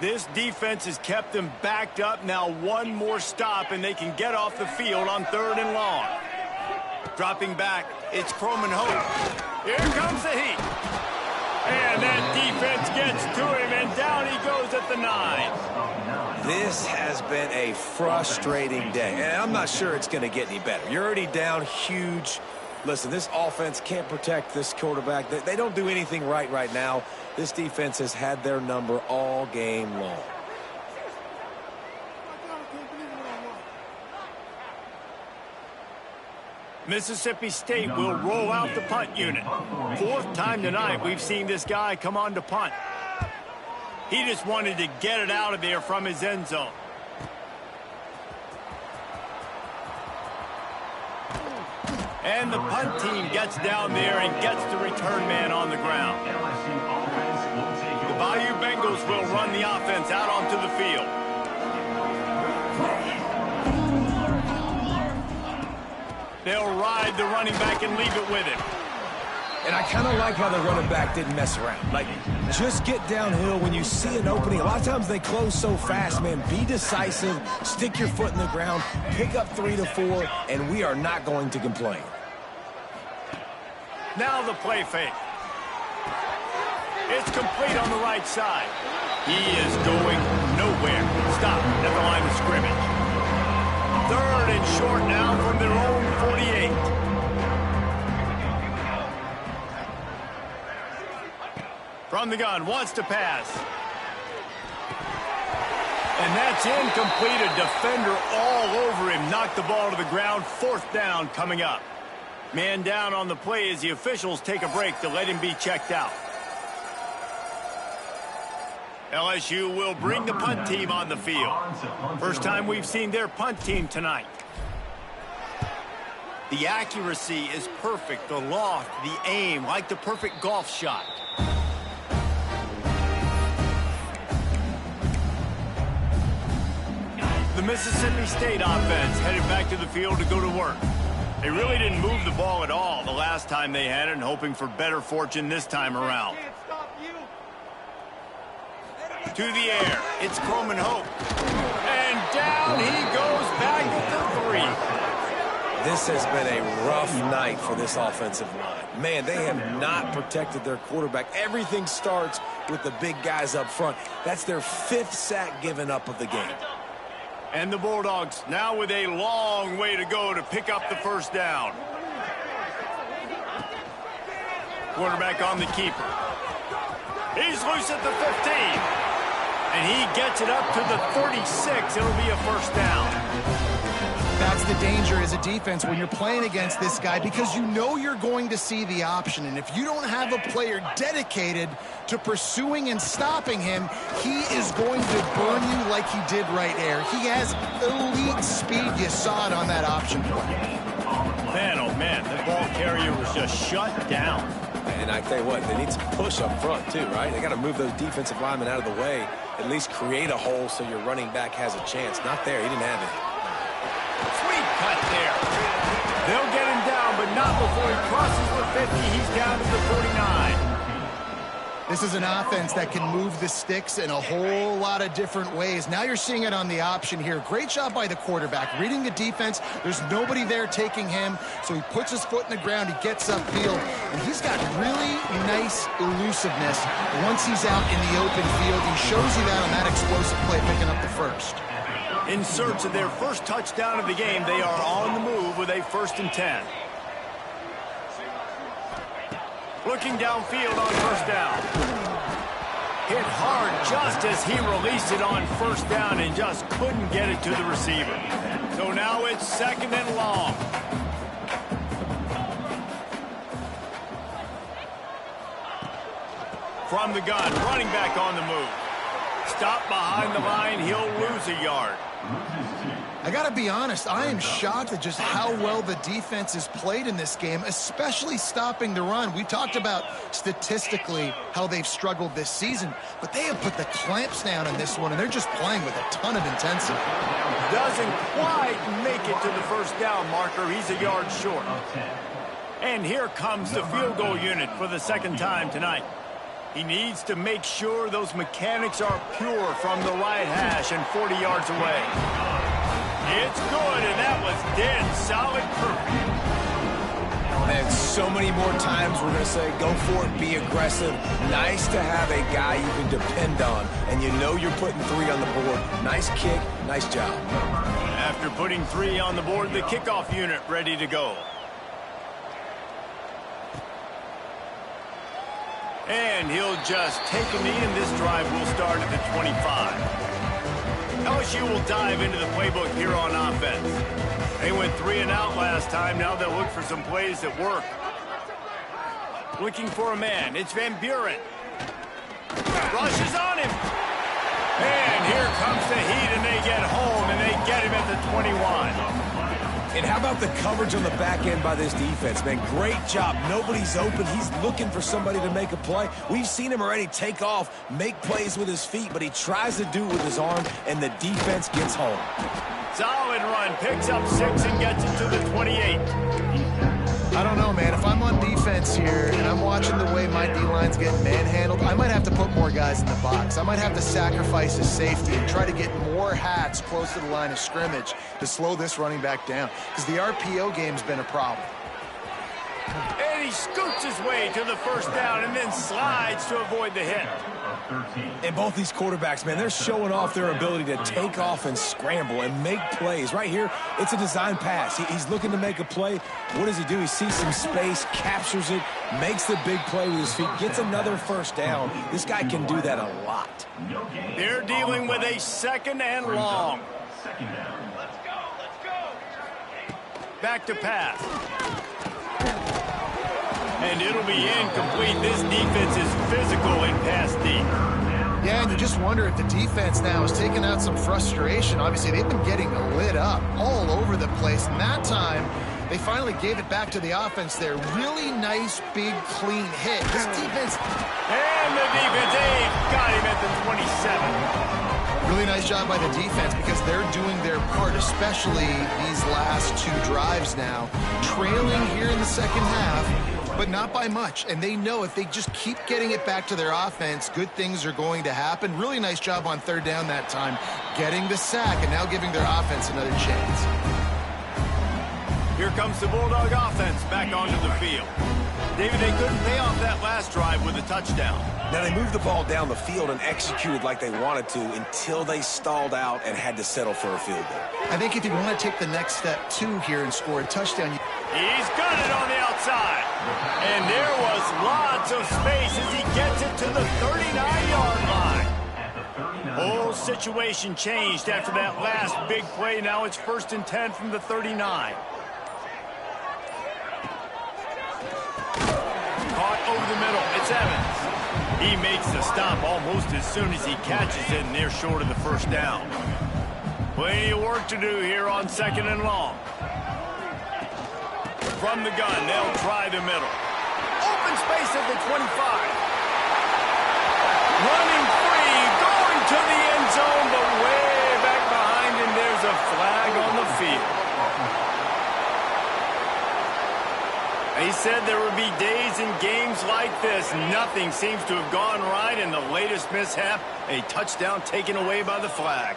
This defense has kept them backed up. Now one more stop, and they can get off the field on 3rd and long. Dropping back, it's Croman Hope. Here comes the heat. And that defense gets to him, and down he goes at the 9. This has been a frustrating day, and I'm not sure it's going to get any better. You're already down huge. Listen, this offense can't protect this quarterback. They don't do anything right now. This defense has had their number all game long. Mississippi State will roll out the punt unit. 4th time tonight we've seen this guy come on to punt. He just wanted to get it out of there from his end zone. And the punt team gets down there and gets the return man on the ground. The Bayou Bengals will run the offense out onto the field. They'll ride the running back and leave it with him. And I kind of like how the running back didn't mess around. Like, just get downhill when you see an opening. A lot of times they close so fast, man. Be decisive, stick your foot in the ground, pick up 3 to 4, and we are not going to complain. Now the play fake. It's complete on the right side. He is going nowhere. Stop at the line of scrimmage. 3rd and short now from their own 48. From the gun, wants to pass. And that's incomplete. A defender all over him. Knocked the ball to the ground. 4th down coming up. Man down on the play as the officials take a break to let him be checked out. LSU will bring the punt team on the field. First time we've seen their punt team tonight. The accuracy is perfect. The loft, the aim, like the perfect golf shot. The Mississippi State offense headed back to the field to go to work. They really didn't move the ball at all the last time they had it, and hoping for better fortune this time around. To the air, it's Coleman Hope. And down he goes back at the 3. This has been a rough night for this offensive line. Man, they have not protected their quarterback. Everything starts with the big guys up front. That's their 5th sack given up of the game. And the Bulldogs now with a long way to go to pick up the first down. Quarterback on the keeper. He's loose at the 15. And he gets it up to the 36. It'll be a first down. That's the danger as a defense when you're playing against this guy, because you know you're going to see the option. And if you don't have a player dedicated to pursuing and stopping him, he is going to burn you like he did right there. He has elite speed. You saw it on that option play. Man, oh man, the ball carrier was just shut down. And I tell you what, they need some push up front too, right? They got to move those defensive linemen out of the way, at least create a hole so your running back has a chance. Not there. He didn't have it. Sweet cut there. They'll get him down, but not before he crosses the 50. He's down to the 49. This is an offense that can move the sticks in a whole lot of different ways. Now you're seeing it on the option here. Great job by the quarterback. Reading the defense, there's nobody there taking him, so he puts his foot in the ground, he gets upfield, and he's got really nice elusiveness once he's out in the open field. He shows you that on that explosive play, picking up the first. In search of their first touchdown of the game, they are on the move with a 1st and 10. Looking downfield on first down. Hit hard just as he released it on first down and just couldn't get it to the receiver. So now it's 2nd and long. From the gun, running back on the move. Stop behind the line, he'll lose a yard. I got to be honest, I am shocked at just how well the defense has played in this game, especially stopping the run. We talked about statistically how they've struggled this season, but they have put the clamps down in this one, and they're just playing with a ton of intensity. Doesn't quite make it to the first down marker. He's a yard short. And here comes the field goal unit for the 2nd time tonight. He needs to make sure those mechanics are pure from the right hash and 40 yards away. It's good, and that was dead solid proof. And so many more times we're going to say, go for it, be aggressive. Nice to have a guy you can depend on, and you know you're putting 3 on the board. Nice kick, nice job. After putting 3 on the board, the kickoff unit ready to go. And he'll just take a knee, and this drive will start at the 25. LSU will dive into the playbook here on offense. They went 3 and out last time. Now they'll look for some plays that work. Looking for a man. It's Van Buren. Rushes on him. And here comes the heat, and they get home, and they get him at the 21. And how about the coverage on the back end by this defense, man? Great job. Nobody's open. He's looking for somebody to make a play. We've seen him already take off, make plays with his feet, but he tries to do it with his arm, and the defense gets home. Solid run. Picks up 6 and gets it to the 28. I don't know, man. If I'm on defense here and I'm watching the way my D-line's getting manhandled, I might have to put more guys in the box. I might have to sacrifice his safety and try to get more hats close to the line of scrimmage to slow this running back down, because the RPO game's been a problem. And he scoots his way to the first down and then slides to avoid the hit. And both these quarterbacks, man, they're showing off their ability to take off and scramble and make plays. Right here, it's a design pass. He's looking to make a play. What does he do? He sees some space, captures it, makes the big play with his feet, gets another first down. This guy can do that a lot. They're dealing with a 2nd and long. Back to pass. And it'll be incomplete. This defense is physical in pass deep. Yeah, and you just wonder if the defense now is taking out some frustration. Obviously, they've been getting lit up all over the place. And that time, they finally gave it back to the offense there. Really nice, big, clean hit. This defense... And the defense, got him at the 27. Really nice job by the defense because they're doing their part, especially these last two drives now. Trailing here in the second half, but not by much. And they know if they just keep getting it back to their offense, good things are going to happen. Really nice job on third down that time, getting the sack and now giving their offense another chance. Here comes the Bulldog offense back onto the field. David, they couldn't pay off that last drive with a touchdown. Now, they moved the ball down the field and executed like they wanted to until they stalled out and had to settle for a field goal. I think if you want to take the next step, too, here and score a touchdown... He's got it on the outside. And there was lots of space as he gets it to the 39-yard line. Whole situation changed after that last big play. Now it's 1st and 10 from the 39. Caught over the middle. It's Evans. He makes the stop almost as soon as he catches it, and they're short of the first down. Plenty of work to do here on 2nd and long. From the gun, they'll try the middle. Open space at the 25. Running free, going to the end zone, but way back behind him, there's a flag on the field. He said there would be days in games like this. Nothing seems to have gone right in the latest mishap. A touchdown taken away by the flag.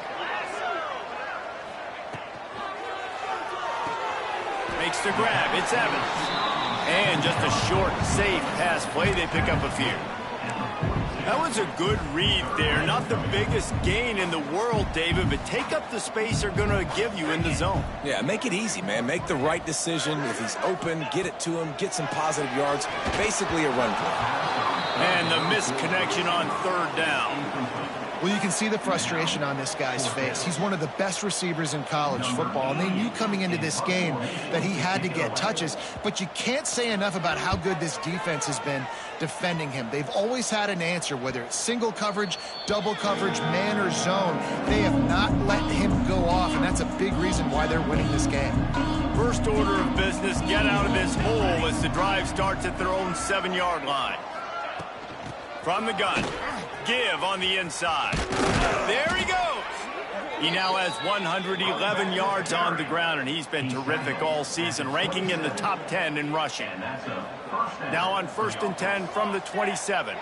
Makes the grab. It's Evans. And just a short, safe pass play. They pick up a few. That was a good read there. Not the biggest gain in the world, David, but take up the space they're going to give you in the zone. Yeah, make it easy, man. Make the right decision. If he's open, get it to him, get some positive yards. Basically a run play. And the missed connection on 3rd down. Well, you can see the frustration on this guy's face. He's one of the best receivers in college football, and they knew coming into this game that he had to get touches, but you can't say enough about how good this defense has been defending him. They've always had an answer, whether it's single coverage, double coverage, man or zone. They have not let him go off, and that's a big reason why they're winning this game. First order of business, get out of this hole as the drive starts at their own 7-yard line. From the gun, give on the inside. There he goes. He now has 111 yards on the ground, and he's been terrific all season, ranking in the top 10 in rushing. Now on 1st and 10 from the 27.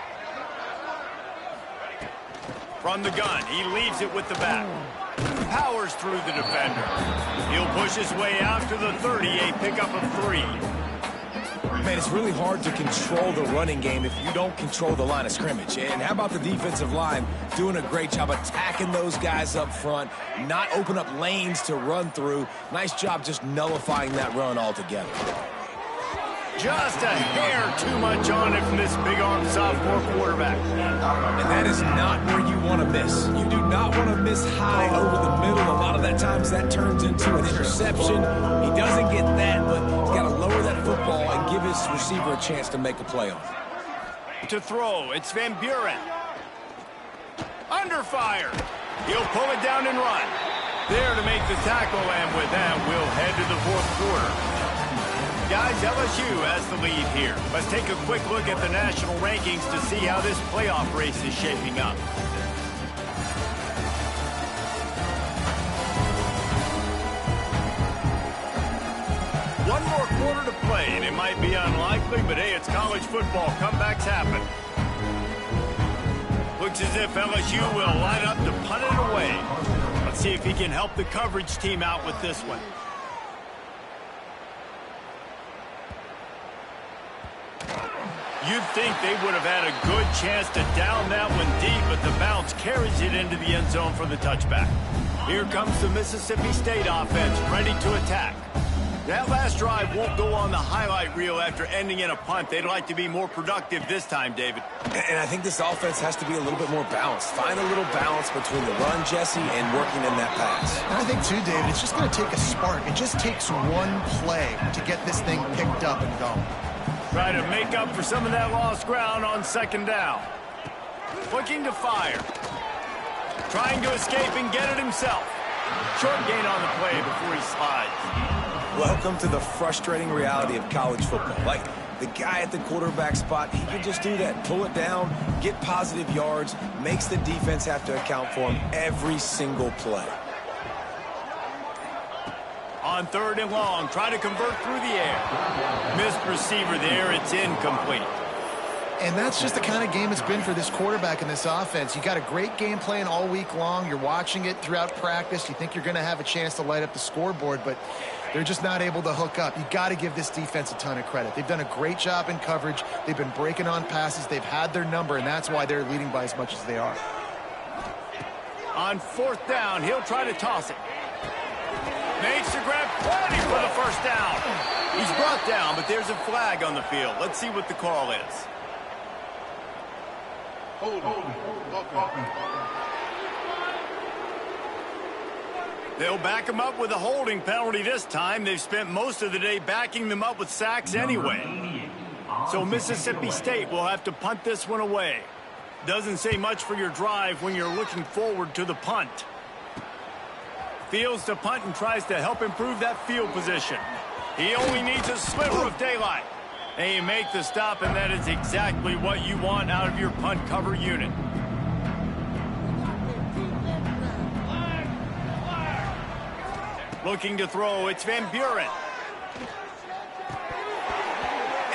From the gun, he leaves it with the back. Powers through the defender. He'll push his way out to the 30, a pickup of 3. Man, it's really hard to control the running game if you don't control the line of scrimmage. And how about the defensive line doing a great job attacking those guys up front, not open up lanes to run through. Nice job just nullifying that run altogether. Just a hair too much on it from this big-armed sophomore quarterback. And that is not where you want to miss. You do not want to miss high over the middle. A lot of that times that turns into an interception. He doesn't get that, but he's got to lower that football and give his receiver a chance to make a play on it. To throw, it's Van Buren. Under fire. He'll pull it down and run. There to make the tackle, and with that, we'll head to the 4th quarter. Guys, LSU has the lead here. Let's take a quick look at the national rankings to see how this playoff race is shaping up. One more quarter to play, and it might be unlikely, but hey, it's college football. Comebacks happen. Looks as if LSU will line up to punt it away. Let's see if he can help the coverage team out with this one. You'd think they would have had a good chance to down that one deep, but the bounce carries it into the end zone for the touchback. Here comes the Mississippi State offense, ready to attack. That last drive won't go on the highlight reel after ending in a punt. They'd like to be more productive this time, David. And I think this offense has to be a little bit more balanced. Find a little balance between the run, Jesse, and working in that pass. And I think, too, David, it's just going to take a spark. It just takes one play to get this thing picked up and going. Try to make up for some of that lost ground on second down. Looking to fire. Trying to escape and get it himself. Short gain on the play before he slides. Welcome to the frustrating reality of college football. Like, the guy at the quarterback spot, he can just do that. Pull it down, get positive yards, makes the defense have to account for him every single play. On 3rd and long, try to convert through the air. Missed receiver there, it's incomplete. And that's just the kind of game it's been for this quarterback in this offense. You got a great game plan all week long. You're watching it throughout practice. You think you're going to have a chance to light up the scoreboard, but they're just not able to hook up. You got to give this defense a ton of credit. They've done a great job in coverage. They've been breaking on passes. They've had their number, and that's why they're leading by as much as they are. On 4th down, he'll try to toss it. Makes the grab, plenty for the first down. He's brought down, but there's a flag on the field. Let's see what the call is. They'll back him up with a holding penalty this time. They've spent most of the day backing them up with sacks anyway. So Mississippi State will have to punt this one away. Doesn't say much for your drive when you're looking forward to the punt. Fields to punt and tries to help improve that field position. He only needs a sliver of daylight. And you make the stop, and that is exactly what you want out of your punt cover unit. Looking to throw, it's Van Buren.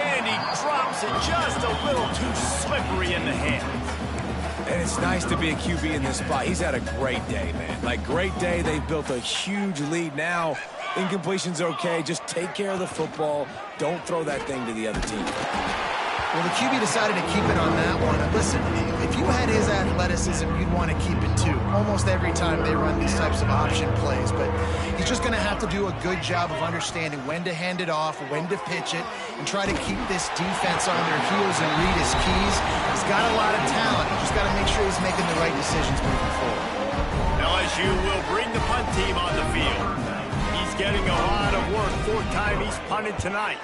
And he drops it just a little too slippery in the hands. And it's nice to be a QB in this spot. He's had a great day, man. Like, great day. They've built a huge lead now. Incompletion's okay. Just take care of the football. Don't throw that thing to the other team. Well, the QB decided to keep it on that one. And listen, if you had his athleticism, you'd want to keep it too. Almost every time they run these types of option plays. But he's just going to have to do a good job of understanding when to hand it off, when to pitch it, and try to keep this defense on their heels and read his keys. He's got a lot of talent. You just got to make sure he's making the right decisions moving forward. LSU will bring the punt team on the field. He's getting a lot of work. 4th time he's punted tonight.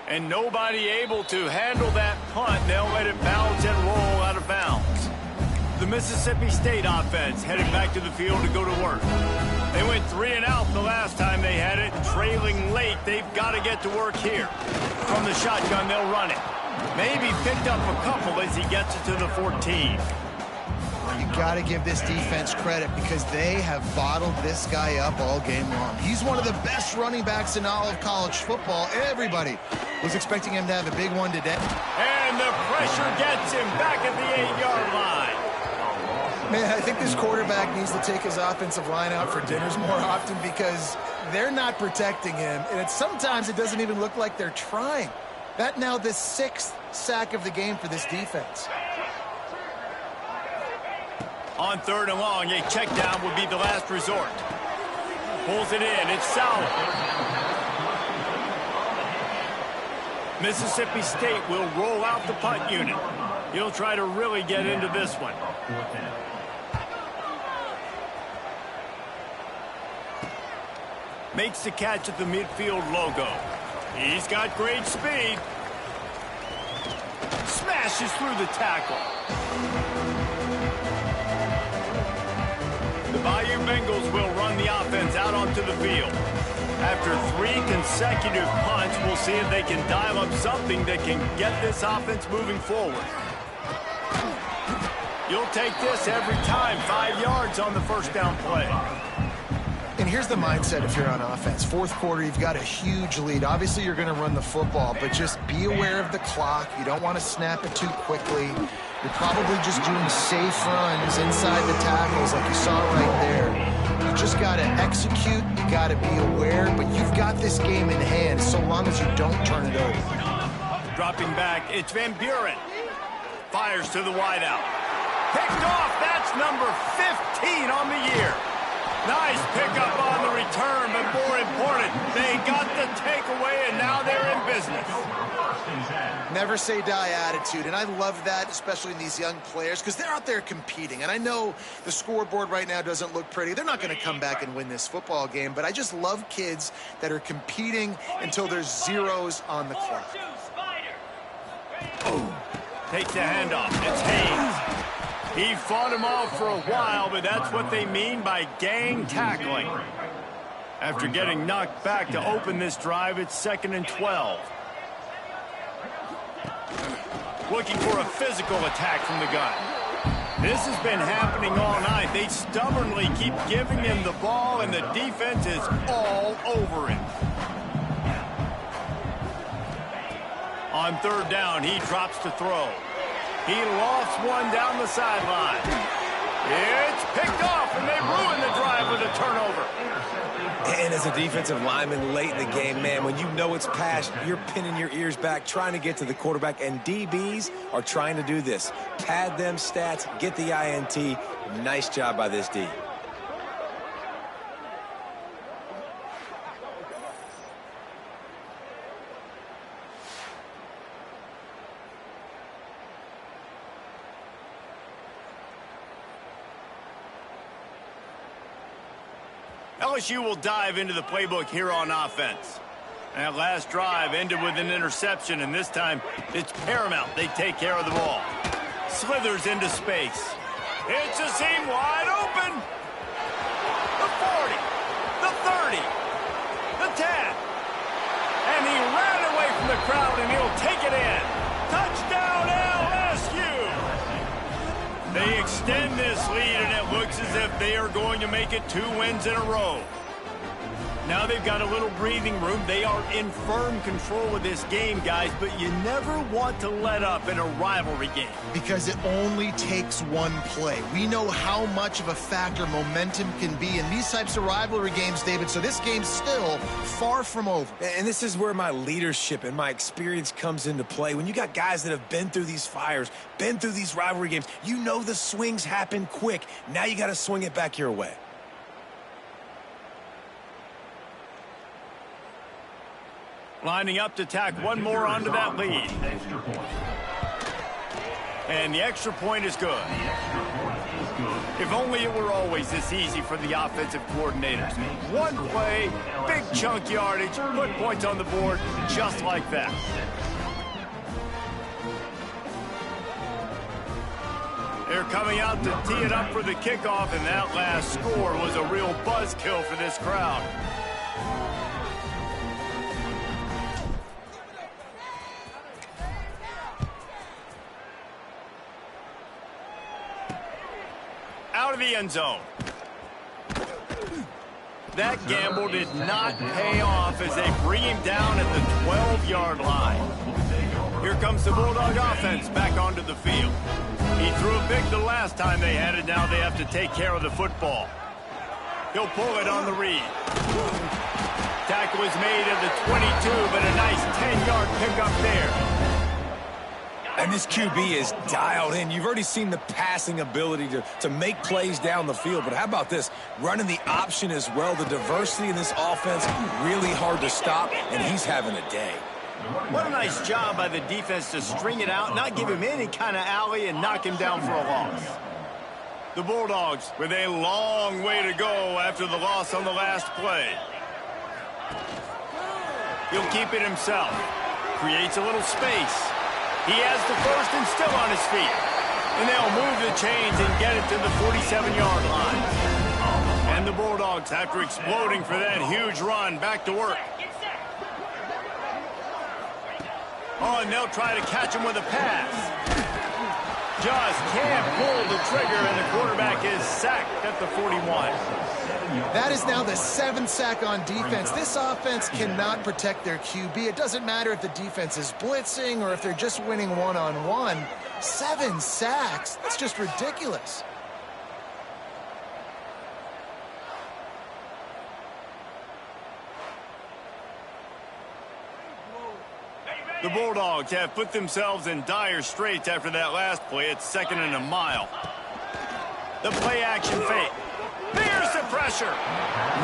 And nobody able to handle that punt. They'll let it bounce and roll out of bounds. The Mississippi State offense headed back to the field to go to work. They went 3 and out the last time they had it. Trailing late, they've got to get to work here. From the shotgun, they'll run it. Maybe picked up a couple as he gets it to the 14. You got to give this defense credit because they have bottled this guy up all game long. He's one of the best running backs in all of college football. Everybody was expecting him to have a big one today. And the pressure gets him back at the 8-yard line. Man, I think this quarterback needs to take his offensive line out for dinners more often because they're not protecting him. And sometimes it doesn't even look like they're trying. That now the 6th sack of the game for this defense. On 3rd and long, a check down would be the last resort. Pulls it in. It's solid. Mississippi State will roll out the punt unit. He'll try to really get into this one. Makes the catch at the midfield logo. He's got great speed. Smashes through the tackle. The Bayou Bengals will run the offense out onto the field. After 3 consecutive punts, we'll see if they can dial up something that can get this offense moving forward. You'll take this every time. 5 yards on the first down play. And here's the mindset if you're on offense. 4th quarter, you've got a huge lead. Obviously, you're going to run the football, but just be aware of the clock. You don't want to snap it too quickly. You're probably just doing safe runs inside the tackles like you saw right there. You just got to execute. You got to be aware, but you've got this game in hand so long as you don't turn it over. Dropping back, it's Van Buren. Fires to the wideout. Picked off. That's number 15 on the year. Nice pickup on the return, but more important, they got the takeaway, and now they're in business. Never say die attitude, and I love that, especially in these young players, because they're out there competing. And I know the scoreboard right now doesn't look pretty. They're not going to come back and win this football game, but I just love kids that are competing until there's zeros on the clock. Takes the handoff. It's Hayes. He fought him off for a while, but that's what they mean by gang tackling. After getting knocked back to open this drive, it's 2nd and 12. Looking for a physical attack from the gun. This has been happening all night. They stubbornly keep giving him the ball, and the defense is all over him. On 3rd down, he drops to throw. He lofts one down the sideline. It's picked off, and they ruin the drive with a turnover. And as a defensive lineman late in the game, man, when you know it's past, you're pinning your ears back, trying to get to the quarterback, and DBs are trying to do this. Pad them stats, get the INT. Nice job by this D. LSU will dive into the playbook here on offense. That last drive ended with an interception, and this time it's paramount they take care of the ball. Slithers into space. It's a seam wide open. The 40, the 30, the 10. And he ran away from the crowd, and he'll take it in. Touchdown, LSU! They extend this lead, and it looks as if they are going to make it 2 wins in a row. Now they've got a little breathing room. They are in firm control of this game, guys, but you never want to let up in a rivalry game. Because it only takes one play. We know how much of a factor momentum can be in these types of rivalry games, David, so this game's still far from over. And this is where my leadership and my experience comes into play. When you got guys that have been through these fires, been through these rivalry games, you know the swings happen quick. Now you got to swing it back your way. Lining up to tack one more onto that lead. And the extra point is good. If only it were always this easy for the offensive coordinators. One play, big chunk yardage, put points on the board just like that. They're coming out to tee it up for the kickoff, and that last score was a real buzzkill for this crowd. Out of the end zone. That gamble did not pay off as they bring him down at the 12-yard line. Here comes the Bulldog offense back onto the field. He threw a pick the last time they had it. Now they have to take care of the football. He'll pull it on the read. Tackle is made at the 22, but a nice 10-yard pickup there. And this QB is dialed in. You've already seen the passing ability to make plays down the field. But how about this? Running the option as well. The diversity in this offense, really hard to stop, and he's having a day. What a nice job by the defense to string it out, not give him any kind of alley, and knock him down for a loss. The Bulldogs with a long way to go after the loss on the last play. He'll keep it himself. Creates a little space. He has the first and still on his feet. And they'll move the chains and get it to the 47-yard line. And the Bulldogs, after exploding for that huge run, back to work. Oh, and they'll try to catch him with a pass. Just can't pull the trigger, and the quarterback is sacked at the 41. That is now the 7th sack on defense. This offense cannot protect their QB. It doesn't matter if the defense is blitzing or if they're just winning one-on-one. 7 sacks. That's just ridiculous. The Bulldogs have put themselves in dire straits after that last play. It's 2nd and a mile. The play-action fake. There's the pressure.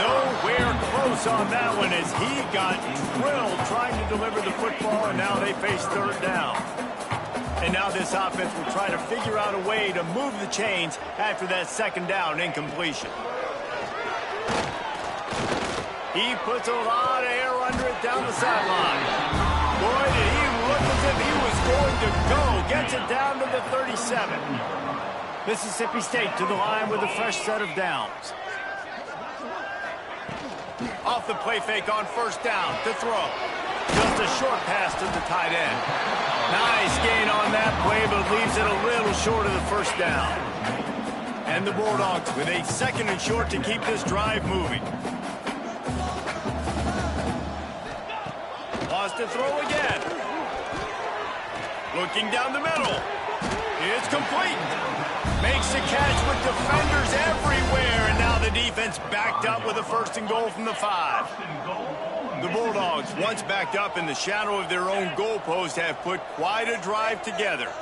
Nowhere close on that one as he got drilled trying to deliver the football, and now they face third down. And now this offense will try to figure out a way to move the chains after that second down incompletion. He puts a lot of air under it down the sideline. Boy, did he look as if he was going to go. Gets it down to the 37. Mississippi State to the line with a fresh set of downs. Off the play fake on first down to throw. Just a short pass to the tight end. Nice gain on that play, but leaves it a little short of the first down. And the Bulldogs with a second and short to keep this drive moving. Wants to throw again. Looking down the middle. It's complete. Makes the catch with defenders everywhere, and now the defense backed up with a first and goal from the 5. The Bulldogs, once backed up in the shadow of their own goalpost, have put quite a drive together.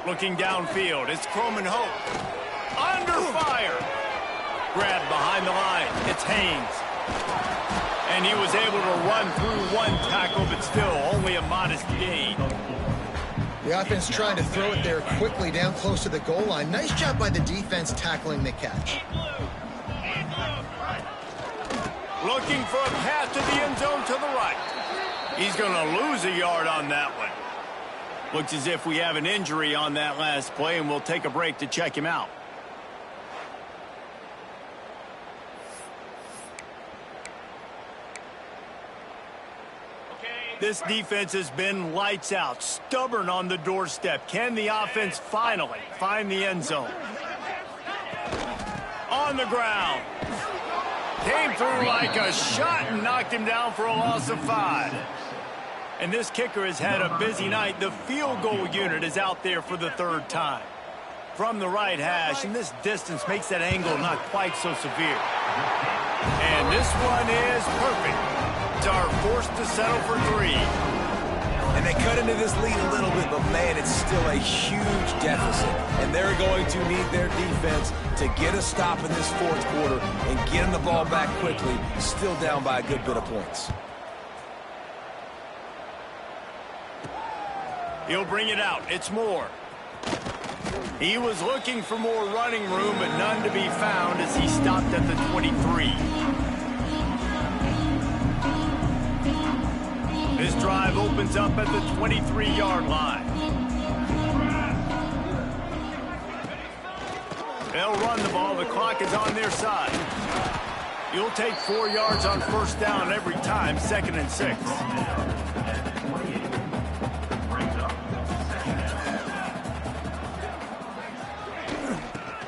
Looking downfield, it's Croman Hope. Under fire. Grabbed behind the line, it's Haynes. And he was able to run through one tackle, but still only a modest gain. The offense trying to throw it there quickly down close to the goal line. Nice job by the defense tackling the catch. Looking for a path to the end zone to the right. He's going to lose a yard on that one. Looks as if we have an injury on that last play, and we'll take a break to check him out. This defense has been lights out, stubborn on the doorstep. Can the offense finally find the end zone? On the ground. Came through like a shot and knocked him down for a loss of 5. And this kicker has had a busy night. The field goal unit is out there for the third time. From the right hash, and this distance makes that angle not quite so severe. And this one is perfect. Are forced to settle for 3. And they cut into this lead a little bit, but man, it's still a huge deficit. And they're going to need their defense to get a stop in this fourth quarter and getting the ball back quickly, still down by a good bit of points. He'll bring it out. It's Moore. He was looking for more running room, but none to be found as he stopped at the 23. This drive opens up at the 23-yard line. They'll run the ball. The clock is on their side. You'll take 4 yards on first down every time, 2nd and 6.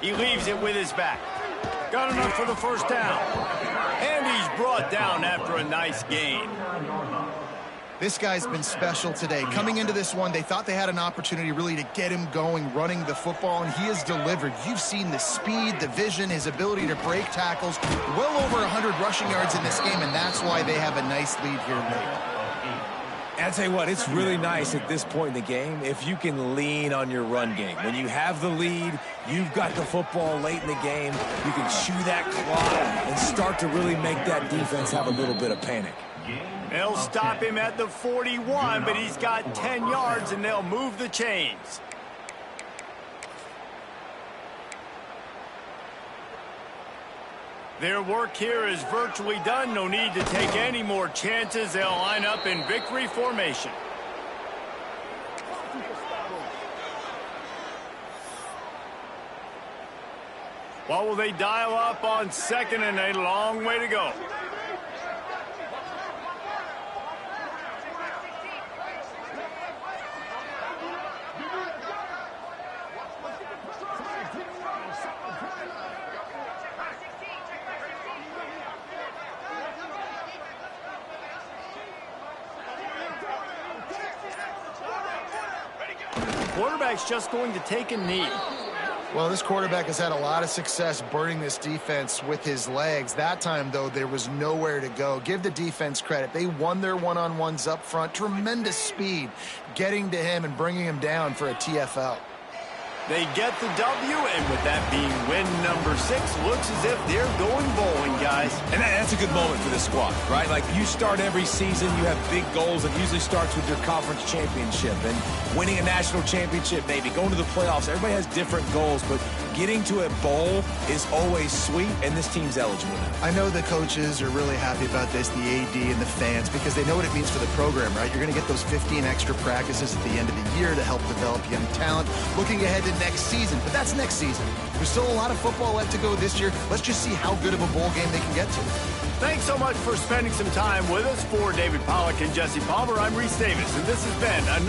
He leaves it with his back. Got enough for the first down. And he's brought down after a nice gain. This guy's been special today. Coming into this one, they thought they had an opportunity really to get him going, running the football, and he has delivered. You've seen the speed, the vision, his ability to break tackles. Well over 100 rushing yards in this game, and that's why they have a nice lead here late. And I'll tell you what, it's really nice at this point in the game if you can lean on your run game. When you have the lead, you've got the football late in the game, you can chew that clock and start to really make that defense have a little bit of panic. They'll stop him at the 41, but he's got 10 yards, and they'll move the chains. Their work here is virtually done. No need to take any more chances. They'll line up in victory formation. What will they dial up on 2nd and a long way to go? Quarterback's just going to take a knee. Well, this quarterback has had a lot of success burning this defense with his legs. That time, though, there was nowhere to go. Give the defense credit. They won their one-on-ones up front. Tremendous speed getting to him and bringing him down for a TFL. They get the W, and with that being win number 6, looks as if they're going bowling, guys. And that's a good moment for this squad, right? Like, you start every season, you have big goals. It usually starts with your conference championship and winning a national championship, maybe going to the playoffs. Everybody has different goals, but getting to a bowl is always sweet, and this team's eligible now. I know the coaches are really happy about this, the AD and the fans, because they know what it means for the program, right? You're going to get those 15 extra practices at the end of the year to help develop young talent. Looking ahead to next season, but that's next season. There's still a lot of football left to go this year. Let's just see how good of a bowl game they can get to. Thanks so much for spending some time with us. For David Pollack and Jesse Palmer, I'm Reese Davis, and this has been another